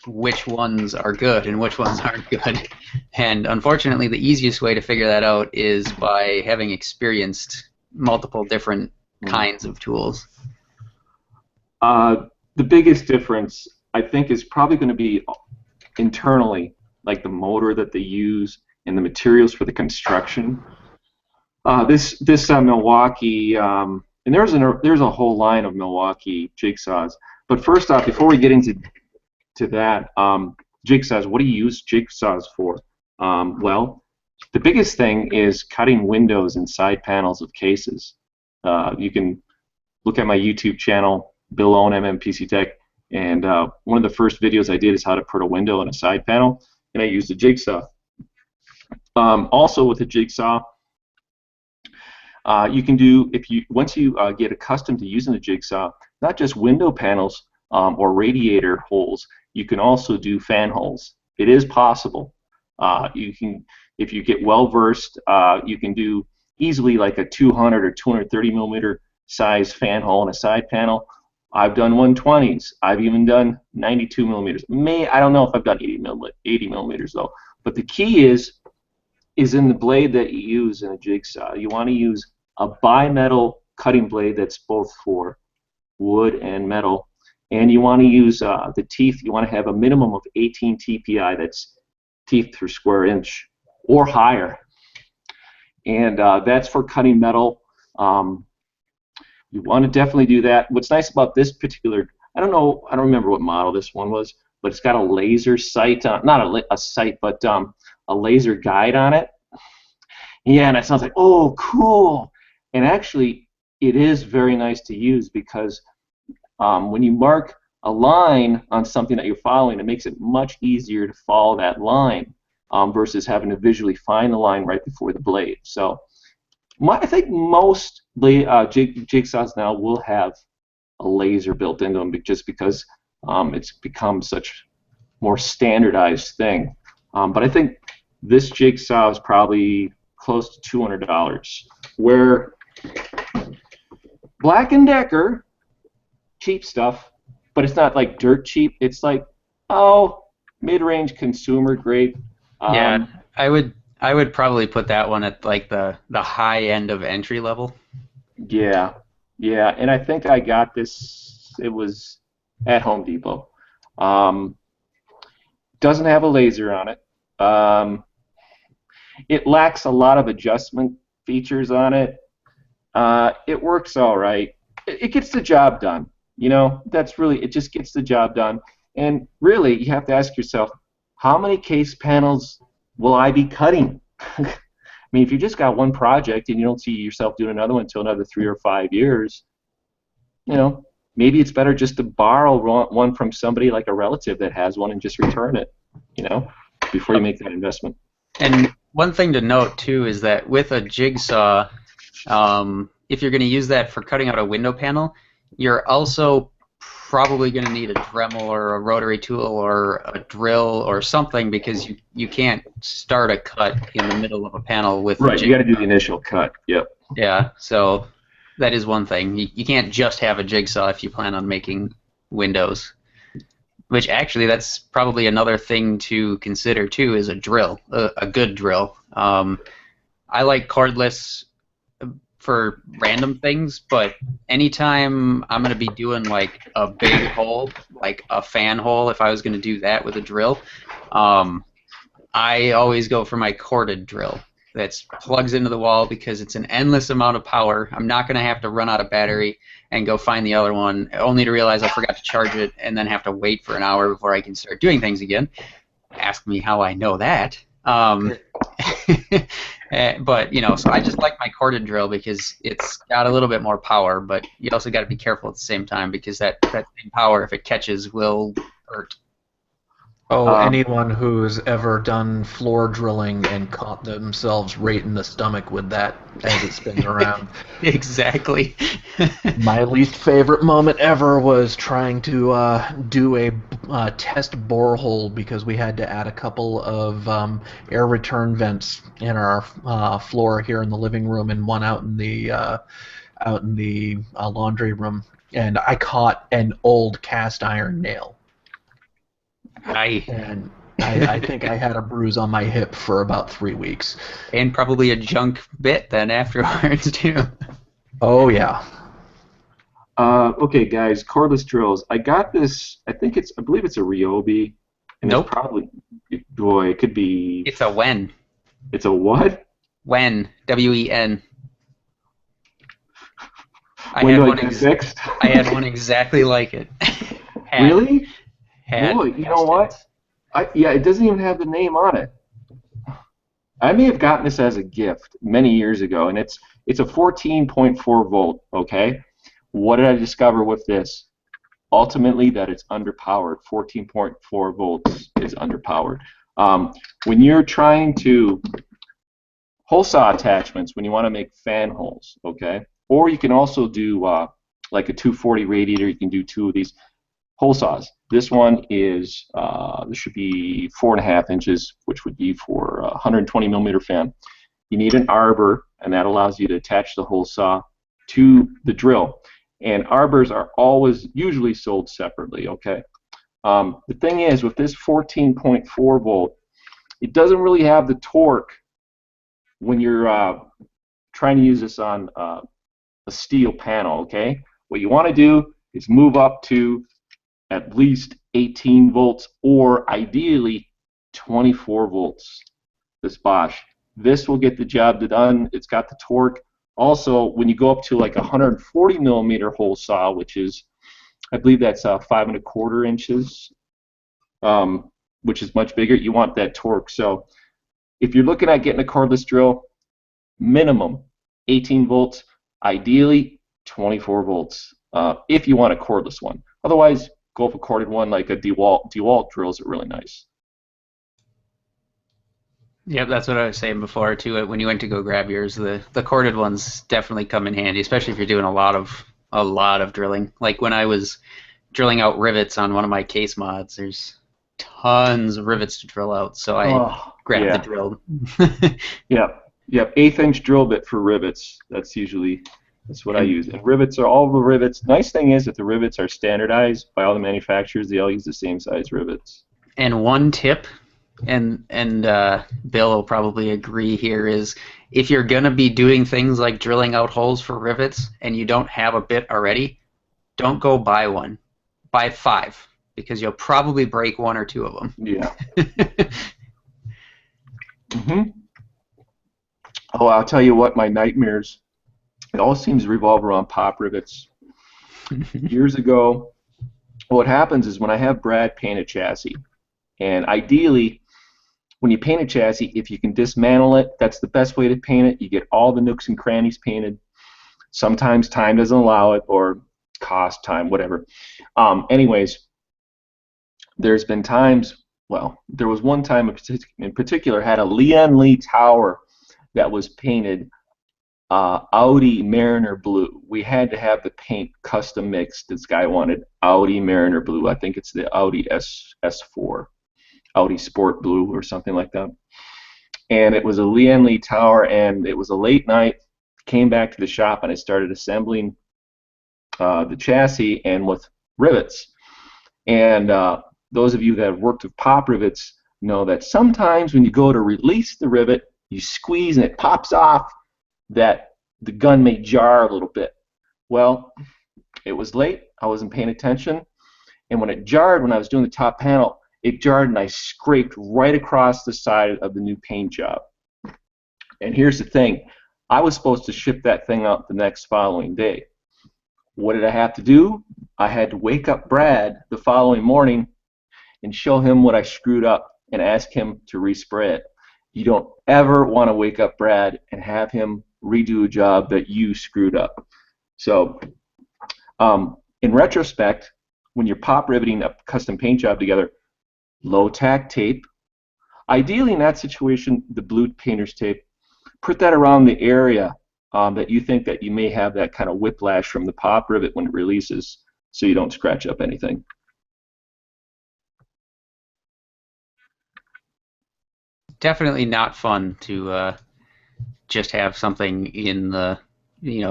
which ones are good and which ones aren't good. And unfortunately, the easiest way to figure that out is by having experienced multiple different kinds of tools. The biggest difference, I think, is probably going to be internally, like the motor that they use and the materials for the construction. This Milwaukee, and there's a whole line of Milwaukee jigsaws. But first off, before we get into that, jigsaws, what do you use jigsaws for? Well, the biggest thing is cutting windows and side panels of cases. You can look at my YouTube channel, Bill Owen, MMPC Tech, and one of the first videos I did is how to put a window in a side panel, and I used a jigsaw. Also with a jigsaw, you can do, once you get accustomed to using the jigsaw, not just window panels, or radiator holes, you can also do fan holes. It is possible. You can, if you get well versed, you can do easily like a 200 or 230 millimeter size fan hole in a side panel. I've done 120s. I've even done 92 millimeters. I don't know if I've done 80 millimeters though. But the key is in the blade that you use in a jigsaw. You want to use a bimetal cutting blade that's both for wood and metal, and you want to use the teeth. You want to have a minimum of 18 TPI, that's teeth per square inch or higher, and that's for cutting metal. You want to definitely do that. What's nice about this particular, I don't remember what model this one was, but it's got a laser sight, not a sight, but a laser guide on it. Yeah, and it sounds like, oh, cool. And actually, it is very nice to use because when you mark a line on something that you're following, it makes it much easier to follow that line versus having to visually find the line right before the blade. So I think most jigsaws now will have a laser built into them just because it's become such more standardized thing. But I think this jigsaw is probably close to $200. Where Black & Decker, cheap stuff, but it's not like dirt cheap. It's like, oh, mid-range consumer grade. Yeah, I would probably put that one at like the high end of entry level. Yeah, and I think I got this. It was at Home Depot. Doesn't have a laser on it. It lacks a lot of adjustment features on it. It works all right. It gets the job done. You know, that's really, it just gets the job done. And really, you have to ask yourself, how many case panels will I be cutting? I mean, if you just got one project and you don't see yourself doing another one until another 3 or 5 years, you know, maybe it's better just to borrow one from somebody like a relative that has one and just return it, you know, before you make that investment. And one thing to note too is that with a jigsaw, if you're going to use that for cutting out a window panel, you're also probably going to need a Dremel or a rotary tool or a drill or something, because you can't start a cut in the middle of a panel with right. You got to do the initial cut. Yep. Yeah, so that is one thing. You can't just have a jigsaw if you plan on making windows. Which actually, that's probably another thing to consider too, is a drill, a good drill. I like cordless for random things, but anytime I'm going to be doing like a big hole, like a fan hole, if I was going to do that with a drill, I always go for my corded drill. That plugs into the wall because it's an endless amount of power. I'm not going to have to run out of battery and go find the other one, only to realize I forgot to charge it and then have to wait for an hour before I can start doing things again. Ask me how I know that. But, you know, so I just like my corded drill because it's got a little bit more power, but you also got to be careful at the same time because that same power, if it catches, will hurt. Oh, anyone who's ever done floor drilling and caught themselves right in the stomach with that as it spins around. Exactly. My least favorite moment ever was trying to do a test borehole because we had to add a couple of air return vents in our floor here in the living room and one out in the laundry room, and I caught an old cast iron nail. And I think I had a bruise on my hip for about 3 weeks. And probably a junk bit then afterwards, too. Oh, yeah. Okay, guys, cordless drills. I got this, I believe it's a Ryobi. And nope. It's probably, boy, it could be... It's a Wen. It's a what? Wen. W-E-N. When do I get fixed? I had one exactly like it. Really? Boy, you know what? Yeah, it doesn't even have the name on it. I may have gotten this as a gift many years ago, and it's a 14.4 volt. Okay, what did I discover with this? Ultimately, that it's underpowered. 14.4 volts is underpowered. When you're trying to hole saw attachments, when you want to make fan holes, okay, or you can also do like a 240 radiator. You can do 2 of these. hole saws. This one is, this should be 4.5 inches, which would be for a 120 millimeter fan. You need an arbor, and that allows you to attach the hole saw to the drill. And arbors are always usually sold separately, okay? The thing is, with this 14.4 volt, it doesn't really have the torque when you're trying to use this on a steel panel, okay? What you want to do is move up to at least 18 volts or ideally 24 volts, this Bosch. This will get the job done. It's got the torque. Also, when you go up to like 140 millimeter hole saw, which is, I believe that's 5.25 inches, which is much bigger, you want that torque. So if you're looking at getting a cordless drill, minimum 18 volts, ideally 24 volts, if you want a cordless one. Otherwise, go for a corded one, like a DeWalt drills are really nice. Yep, that's what I was saying before too. When you went to go grab yours, the corded ones definitely come in handy, especially if you're doing a lot of drilling. Like when I was drilling out rivets on one of my case mods, there's tons of rivets to drill out, so I grabbed the drill. Yep, 1/8 inch drill bit for rivets. That's what I use. And rivets are all the rivets. Nice thing is that the rivets are standardized by all the manufacturers. They all use the same size rivets. And one tip, and Bill will probably agree here, is if you're going to be doing things like drilling out holes for rivets and you don't have a bit already, don't go buy one. Buy 5, because you'll probably break 1 or 2 of them. Yeah. Oh, I'll tell you what, my nightmares, it all seems to revolve around pop rivets. Years ago, what happens is when I have Brad paint a chassis, and ideally, when you paint a chassis, if you can dismantle it, that's the best way to paint it. You get all the nooks and crannies painted. Sometimes time doesn't allow it, or cost, time, whatever. Anyways, there's been times, well, there was one time in particular, had a Leon Lee tower that was painted Audi Mariner blue. We had to have the paint custom mixed. This guy wanted Audi Mariner blue. I think it's the Audi S4, Audi Sport blue or something like that. And it was a Leon Lee tower, and it was a late night. Came back to the shop, and I started assembling the chassis and with rivets. And those of you that have worked with pop rivets know that sometimes when you go to release the rivet, you squeeze and it pops off, that the gun may jar a little bit. Well, it was late, I wasn't paying attention, and when it jarred, when I was doing the top panel, it jarred and I scraped right across the side of the new paint job. And here's the thing, I was supposed to ship that thing out the next following day. What did I have to do? I had to wake up Brad the following morning and show him what I screwed up and ask him to respray it. You don't ever want to wake up Brad and have him redo a job that you screwed up. So in retrospect, when you're pop riveting a custom paint job together, low tack tape, ideally in that situation, the blue painter's tape, put that around the area that you think that you may have that kind of whiplash from the pop rivet when it releases, so you don't scratch up anything. Definitely not fun to just have something in the,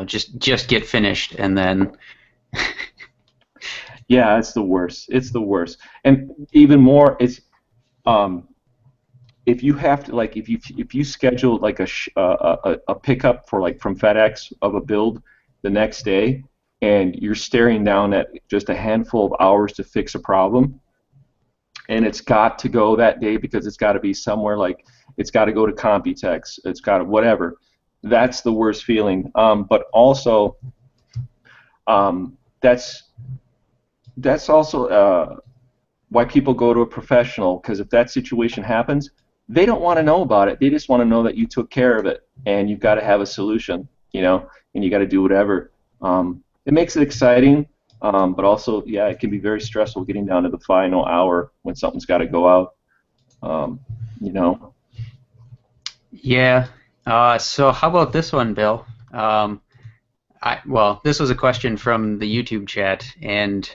just get finished and then. Yeah, it's the worst. It's the worst. And even more, it's if you have to, like, if you schedule like a pickup for, like, from FedEx of a build the next day, and you're staring down at just a handful of hours to fix a problem, and it's got to go that day because it's got to be somewhere, like it's got to go to Computex, it's got to whatever. That's the worst feeling. But also, that's also why people go to a professional, because if that situation happens, they don't want to know about it. They just want to know that you took care of it, and you've got to have a solution, and you got to do whatever. It makes it exciting. But also, yeah, it can be very stressful getting down to the final hour when something's got to go out. Yeah. So how about this one, Bill? Well, this was a question from the YouTube chat, and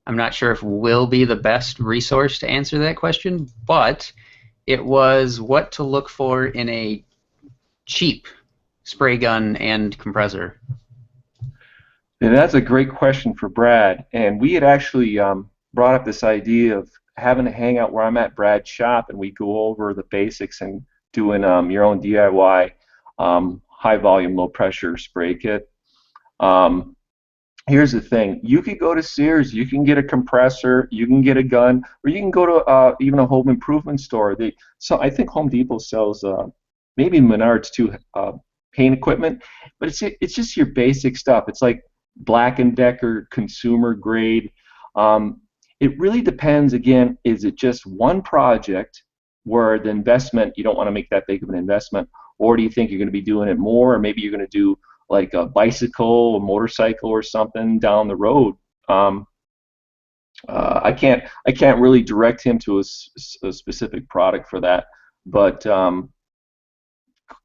I'm not sure if will be the best resource to answer that question, but it was what to look for in a cheap spray gun and compressor. And that's a great question for Brad. And we had actually brought up this idea of having a hangout where I'm at Brad's shop and we go over the basics and doing your own DIY high volume, low pressure spray kit. Um, Here's the thing. You could go to Sears, you can get a compressor, you can get a gun, or you can go to even a home improvement store. So I think Home Depot sells, maybe Menards too, paint equipment, but it's just your basic stuff. It's like Black & Decker consumer grade. It really depends, again, is it just one project where the investment, you don't want to make that big of an investment, or do you think you're going to be doing it more, or maybe you're going to do like a bicycle, a motorcycle, or something down the road. I can't really direct him to a specific product for that, but come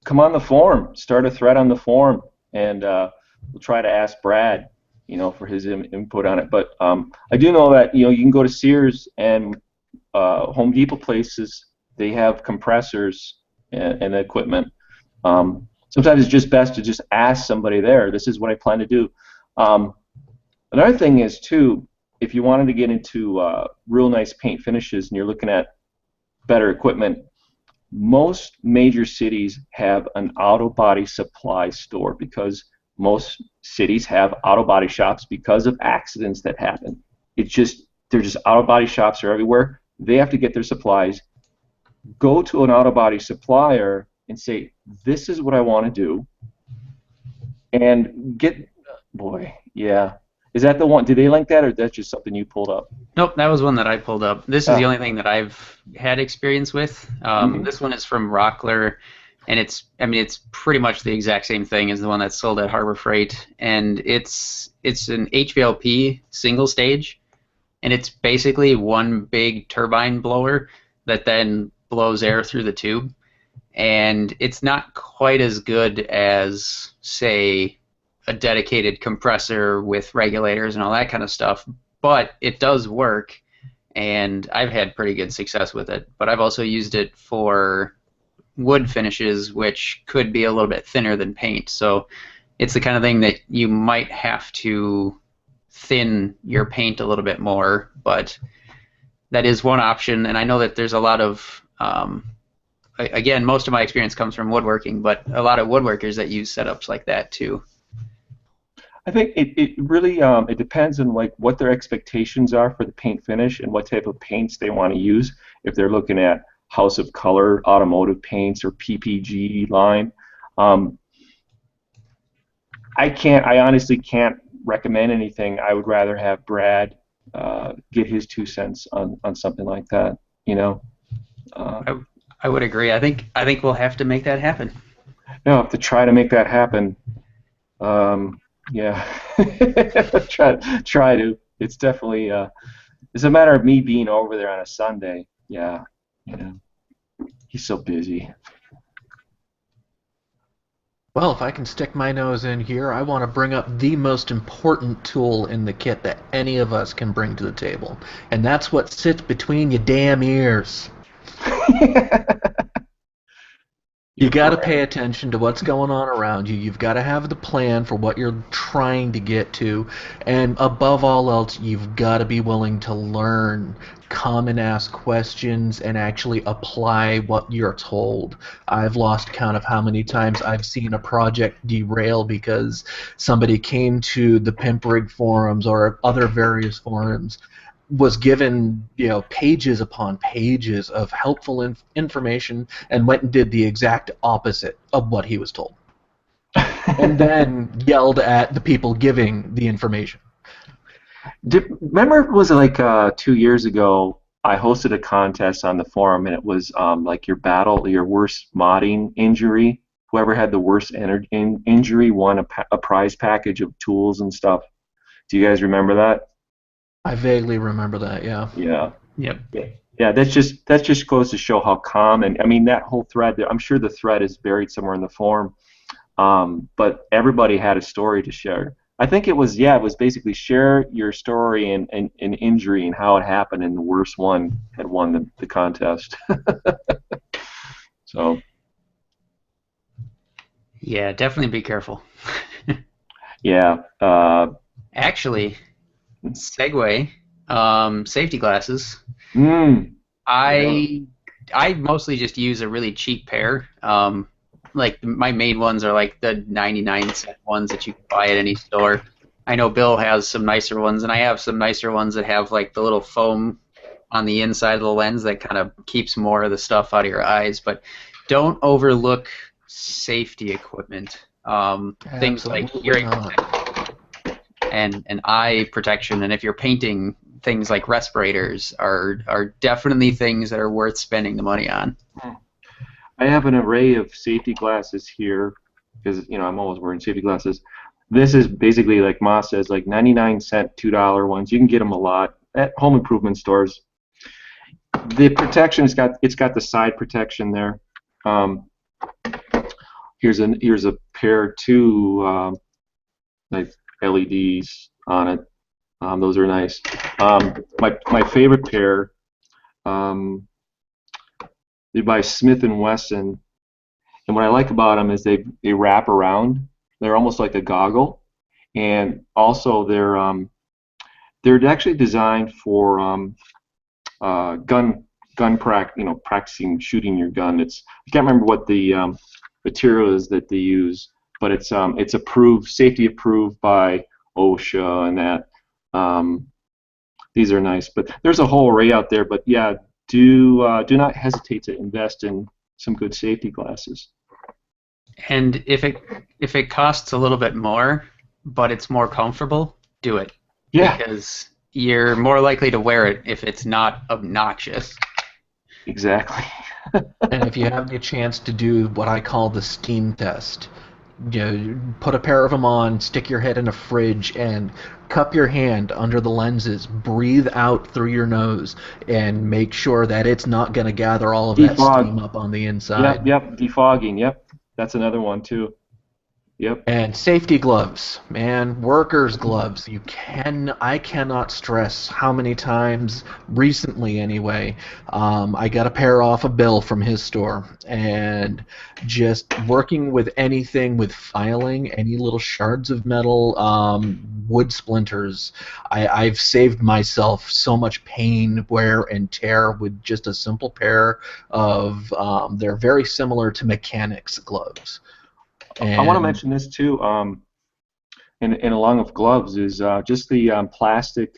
on the forum, start a thread on the forum, and we'll try to ask Brad, for his input on it. But I do know that you can go to Sears and Home Depot places. They have compressors and equipment. Sometimes it's just best to just ask somebody there, this is what I plan to do. Another thing is, too, if you wanted to get into real nice paint finishes and you're looking at better equipment, most major cities have an auto body supply store because most cities have auto body shops because of accidents that happen. They're just auto body shops are everywhere. They have to get their supplies. Go to an auto body supplier and say, this is what I want to do, and yeah. Is that the one? Did they link that, or that's just something you pulled up? Nope, that was one that I pulled up. This is the only thing that I've had experience with. This one is from Rockler, and it's pretty much the exact same thing as the one that's sold at Harbor Freight, and it's an HVLP single stage, and it's basically one big turbine blower that then blows air through the tube. And it's not quite as good as, say, a dedicated compressor with regulators and all that kind of stuff, but it does work, and I've had pretty good success with it. But I've also used it for wood finishes, which could be a little bit thinner than paint, so it's the kind of thing that you might have to thin your paint a little bit more, but that is one option. And I know that there's a lot of again, most of my experience comes from woodworking, but a lot of woodworkers that use setups like that too. I think it really it depends on like what their expectations are for the paint finish and what type of paints they want to use. If they're looking at House of Color, automotive paints, or PPG line, I honestly can't recommend anything. I would rather have Brad get his 2 cents on something like that. I would agree. I think we'll have to make that happen. No, to try to make that happen. Yeah, try to. It's definitely it's a matter of me being over there on a Sunday. Yeah, he's so busy. Well, if I can stick my nose in here, I want to bring up the most important tool in the kit that any of us can bring to the table, and that's what sits between your damn ears. You got to pay attention to what's going on around you. You've got to have the plan for what you're trying to get to. And above all else, you've got to be willing to learn, come and ask questions, and actually apply what you're told. I've lost count of how many times I've seen a project derail because somebody came to the Pimp Rig forums or other various forums, was given pages upon pages of helpful information, and went and did the exact opposite of what he was told, and then yelled at the people giving the information. Remember, was it like 2 years ago? I hosted a contest on the forum, and it was like your worst modding injury. Whoever had the worst injury won a prize package of tools and stuff. Do you guys remember that? I vaguely remember that, yeah. Yeah. Yep. Yeah, that just goes to show how common. I mean, that whole thread. I'm sure the thread is buried somewhere in the forum, but everybody had a story to share I think it was, yeah, it was basically share your story and injury and how it happened, and the worst one had won the contest. So, Yeah, definitely be careful. yeah. Actually, segue, safety glasses. Mm, yeah. I I mostly just use a really cheap pair. Like my main ones are like the 99-cent ones that you can buy at any store. I know Bill has some nicer ones, and I have some nicer ones that have like the little foam on the inside of the lens that kind of keeps more of the stuff out of your eyes. But don't overlook safety equipment. Things like Absolutely hearing not. and eye protection, and if you're painting, things like respirators are definitely things that are worth spending the money on. I have an array of safety glasses here because I'm always wearing safety glasses. This is basically like Ma says, like 99-cent, $2 ones. You can get them a lot at home improvement stores. The protection it's got the side protection there. Here's a pair too, like LEDs on it. Those are nice. My favorite pair, they buy Smith and Wesson, and what I like about them is they wrap around. They're almost like a goggle, and also they're actually designed for practicing shooting your gun. I can't remember what the material is that they use, but it's approved, safety approved by OSHA and that. These are nice, but there's a whole array out there. But yeah, do not hesitate to invest in some good safety glasses. And if it costs a little bit more, but it's more comfortable, do it. Yeah, Because you're more likely to wear it if it's not obnoxious. exactly. And if you have the chance to do what I call the steam test, put a pair of them on, stick your head in a fridge, and cup your hand under the lenses, breathe out through your nose, and make sure that it's not going to gather all of that steam Defog. up on the Yep, inside. yep. Defogging. Yep, that's another one too. Yep. And safety gloves, man, workers' gloves. I cannot stress how many times recently, anyway, I got a pair off a Bill from his store, and just working with anything with filing, any little shards of metal, wood splinters. I've saved myself so much pain, wear, and tear with just a simple pair of. They're very similar to mechanics gloves. I want to And mention this too. And along with gloves is just the plastic,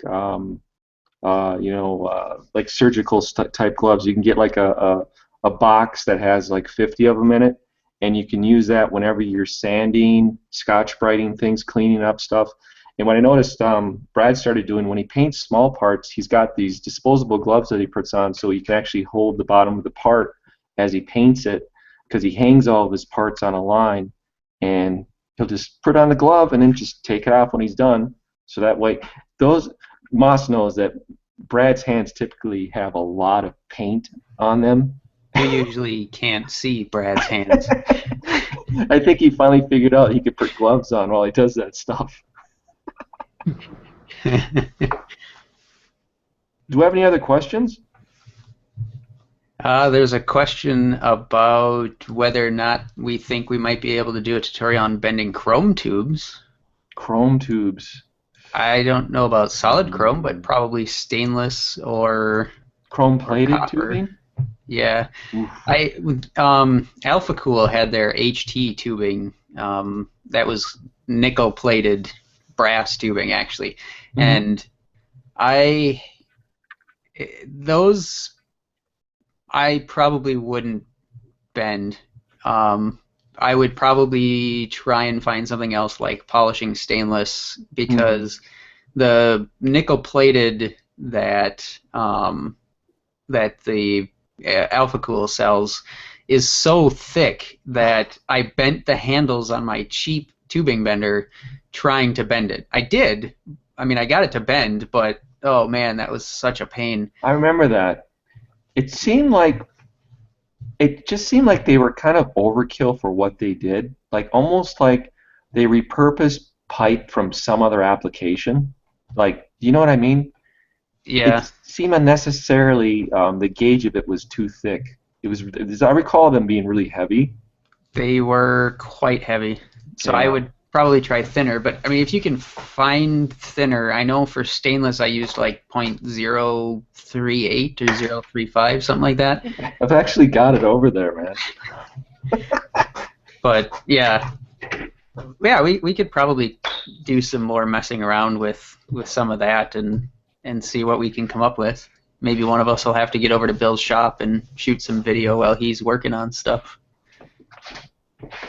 like surgical type gloves. You can get like a box that has like 50 of them in it, and you can use that whenever you're sanding, scotch brighting things, cleaning up stuff. And what I noticed Brad started doing when he paints small parts, he's got these disposable gloves that he puts on so he can actually hold the bottom of the part as he paints it, because he hangs all of his parts on a line, and he'll just put on the glove and then just take it off when he's done. So that way, Moss knows that Brad's hands typically have a lot of paint on them. You usually can't see Brad's hands. I think he finally figured out he could put gloves on while he does that stuff. Do we have any other questions? There's a question about whether or not we think we might be able to do a tutorial on bending chrome tubes. Chrome tubes. I don't know about solid chrome, but probably stainless or Chrome-plated copper. tubing? Yeah. Oof. Alpha Cool had their HT tubing. That was nickel-plated brass tubing, actually. Mhm. And those I probably wouldn't bend. I would probably try and find something else like polishing stainless, because the nickel-plated that the Alpha Cool sells is so thick that I bent the handles on my cheap tubing bender trying to bend it. I did. I mean, I got it to bend, but oh man, that was such a pain. I remember that. It just seemed like they were kind of overkill for what they did. Like almost like they repurposed pipe from some other application. Like, you know what I mean? Yeah, It seemed unnecessarily, the gauge of it was too thick. As I recall them being really heavy. they were quite heavy. So I Yeah. would probably try thinner, but I mean, if you can find thinner, I know for stainless I used like 0.038 or 0.35, something like that. I've actually got it over there, man. But yeah, we could probably do some more messing around with some of that and see what we can come up with. Maybe one of us will have to get over to Bill's shop and shoot some video while he's working on stuff.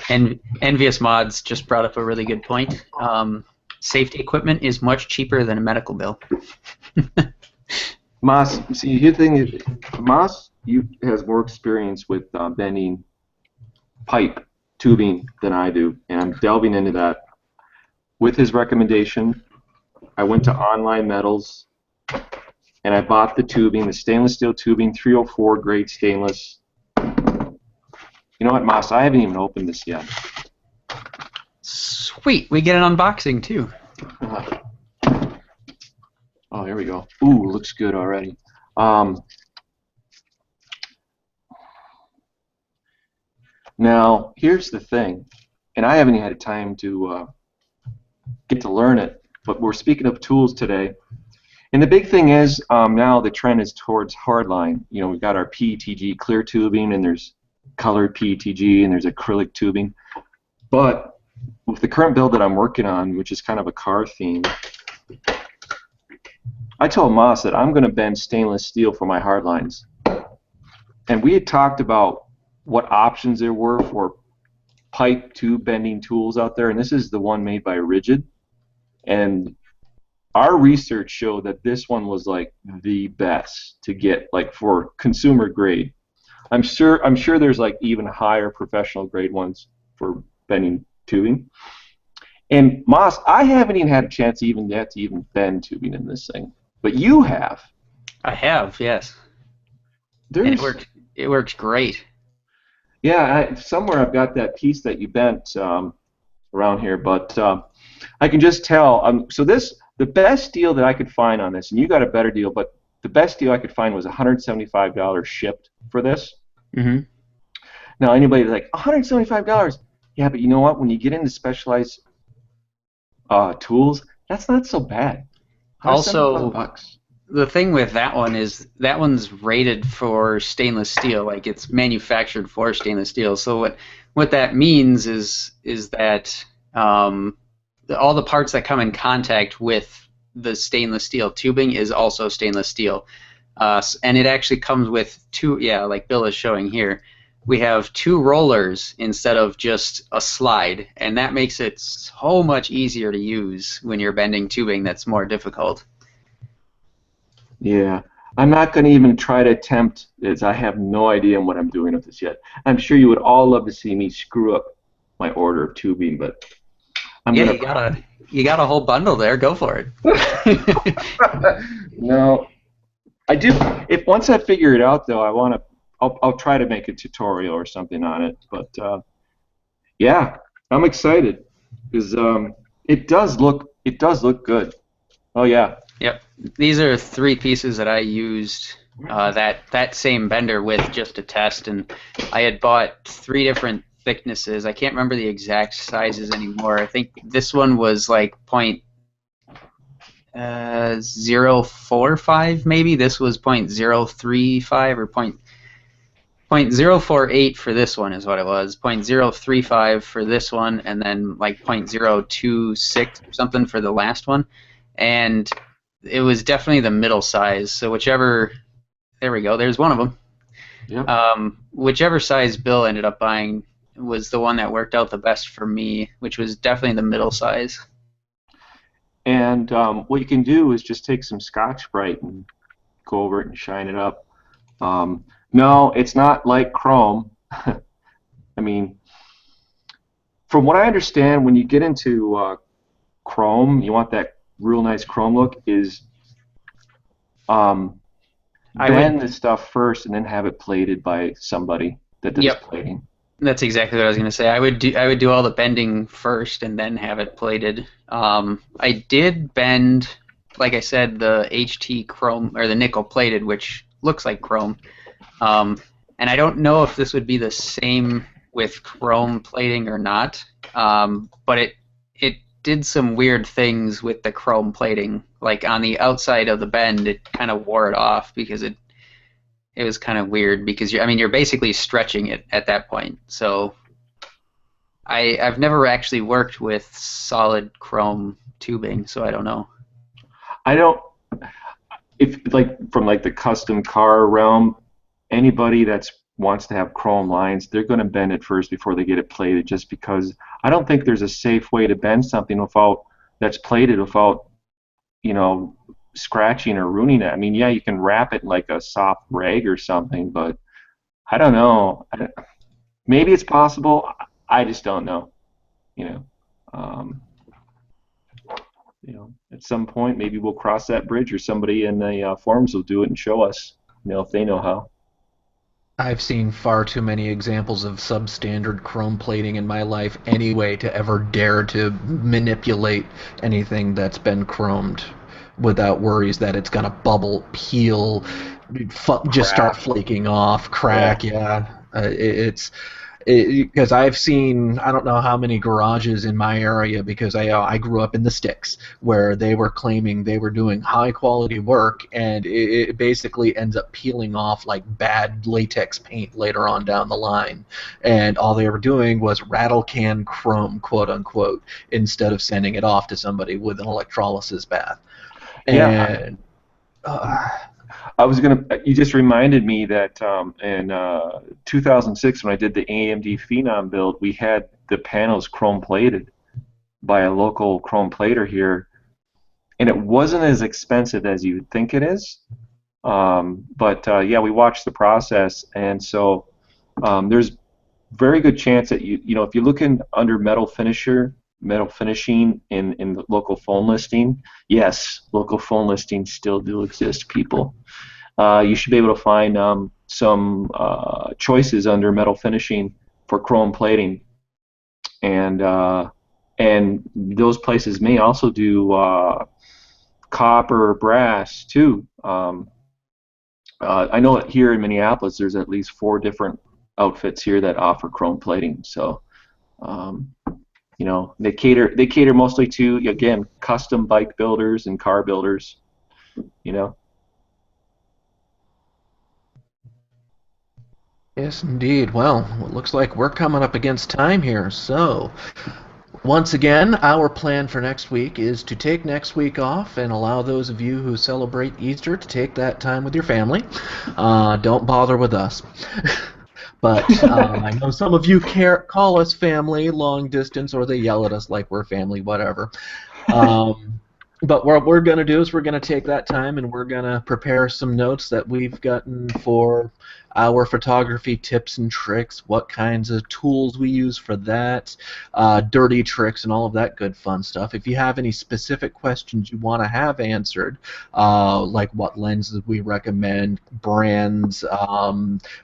And Envious Mods just brought up a really good point. Safety equipment is much cheaper than a medical bill. Moss, see, the thing is, Moss has more experience with bending pipe tubing than I do, and I'm delving into that. With his recommendation, I went to Online Metals, and I bought the tubing, the stainless steel tubing, 304 grade stainless. You know what, Moss? I haven't even opened this yet. Sweet, we get an unboxing too. Oh, here we go. Ooh, looks good already. Now, here's the thing, and I haven't had time to get to learn it, but we're speaking of tools today. And the big thing is now the trend is towards hardline. You know, we've got our PETG clear tubing, and there's colored PETG, and there's acrylic tubing. But with the current build that I'm working on, which is kind of a car theme, I told Moss that I'm going to bend stainless steel for my hardlines. And we had talked about what options there were for pipe tube bending tools out there, and this is the one made by Rigid. And our research showed that this one was like the best to get, like for consumer grade. I'm sure there's like even higher professional grade ones for bending tubing. And Moss, I haven't even had a chance even yet to even bend tubing in this thing, but you have. I have, yes. And it worked great. Yeah, somewhere I've got that piece that you bent around here, but I can just tell. So the best deal that I could find on this, and you got a better deal, but the best deal I could find was $175 shipped for this. Mm-hmm. Now anybody's like, $175? Yeah, but you know what? When you get into specialized tools, that's not so bad. Also, $175. the thing with that one is that one's rated for stainless steel, like it's manufactured for stainless steel. So what that means is that all the parts that come in contact with the stainless steel tubing is also stainless steel, and it actually comes with two. Yeah, like Bill is showing here, we have two rollers instead of just a slide, and that makes it so much easier to use when you're bending tubing that's more difficult. Yeah, I'm not going to even try to attempt this. I have no idea what I'm doing with this yet. I'm sure you would all love to see me screw up my order of tubing, but I'm Yeah, gonna. you got a whole bundle there. Go for it. No, I do. If once I figure it out, though, I'll try to make a tutorial or something on it. But yeah, I'm excited because it does look good. Oh yeah. Yep. These are three pieces that I used that same bender with just to test, and I had bought three different thicknesses. I can't remember the exact sizes anymore. I think this one was like 0.045 maybe. This was 0.035 or 0.048 for this one is what it was. 0.035 for this one, and then like 0.026 or something for the last one. And it was definitely the middle size. So whichever, there we go. There's one of them. Yep. Whichever size Bill ended up buying was the one that worked out the best for me, which was definitely the middle size. And what you can do is just take some Scotch-Brite and go over it and shine it up. No, it's not like chrome. I mean, from what I understand, when you get into chrome, you want that real nice chrome look, is bend the stuff first and then have it plated by somebody that does plating. That's exactly what I was going to say. I would do all the bending first and then have it plated. I did bend, like I said, the HT chrome or the nickel plated, which looks like chrome. Um, and I don't know if this would be the same with chrome plating or not. But it did some weird things with the chrome plating. Like on the outside of the bend, it kind of wore it off because it was kind of weird because you're basically stretching it at that point. So I've never actually worked with solid chrome tubing, so I don't know. I don't if like from like the custom car realm, anybody that's wants to have chrome lines, they're going to bend it first before they get it plated, just because I don't think there's a safe way to bend something without that's plated without you know scratching or ruining it. I mean, yeah, you can wrap it in like a soft rag or something, but I don't know. Maybe it's possible. I just don't know. You know. Um, at some point, maybe we'll cross that bridge, or somebody in the forums will do it and show us, if they know how. I've seen far too many examples of substandard chrome plating in my life anyway to ever dare to manipulate anything that's been chromed without worries that it's going to bubble, peel, just start Crack. flaking off, Yeah. crack. Yeah, it's because I've seen I don't know how many garages in my area because I grew up in the sticks where they were claiming they were doing high quality work and it basically ends up peeling off like bad latex paint later on down the line, and all they were doing was rattle can chrome, quote unquote, instead of sending it off to somebody with an electrolysis bath. Yeah. And uh, I was gonna. You just reminded me that in 2006, when I did the AMD Phenom build, we had the panels chrome plated by a local chrome plater here, and it wasn't as expensive as you would think it is. But yeah, we watched the process, and so there's very good chance that if you're looking under metal finishing in the local phone listing, yes, local phone listings still do exist, people. You should be able to find some choices under metal finishing for chrome plating, and those places may also do copper or brass too. I know that here in Minneapolis, there's at least 4 different outfits here that offer chrome plating. So, um, they cater mostly to, again, custom bike builders and car builders. You know. yes, indeed. Well, it looks like we're coming up against time here, so once again, our plan for next week is to take next week off and allow those of you who celebrate Easter to take that time with your family. Don't bother with us. But I know some of you call us family long distance, or they yell at us like we're family, whatever. Um, but what we're going to do is we're going to take that time and we're going to prepare some notes that we've gotten for our photography tips and tricks, what kinds of tools we use for that, dirty tricks, and all of that good fun stuff. If you have any specific questions you want to have answered, like what lenses we recommend, brands,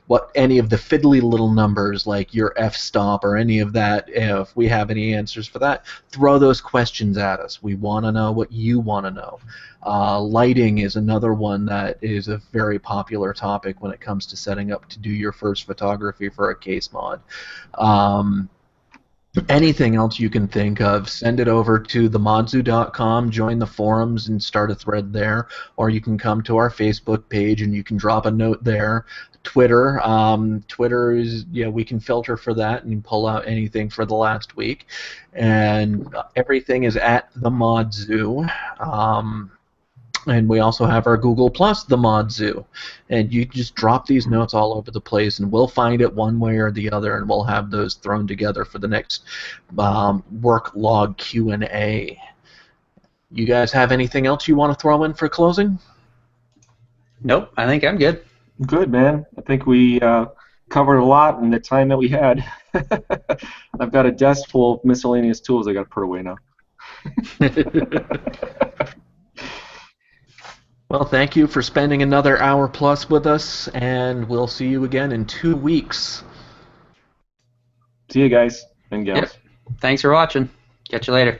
what any of the fiddly little numbers like your f-stop or any of that, if we have any answers for that, throw those questions at us. We want to know what you want to know. Lighting is another one that is a very popular topic when it comes to setting up to do your first photography for a case mod. Anything else you can think of, send it over to themodzu.com, join the forums and start a thread there, or you can come to our Facebook page and you can drop a note there. Twitter, Twitter is, we can filter for that and pull out anything for the last week, and everything is at themodzu. And we also have our Google Plus, the Mod Zoo. And you just drop these notes all over the place, and we'll find it one way or the other, and we'll have those thrown together for the next work log Q&A. You guys have anything else you want to throw in for closing? Nope, I think I'm good. Good, man. I think we covered a lot in the time that we had. I've got a desk full of miscellaneous tools I got to put away now. Well, thank you for spending another hour plus with us, and we'll see you again in 2 weeks. See you guys and gals. Yep. Thanks for watching. Catch you later.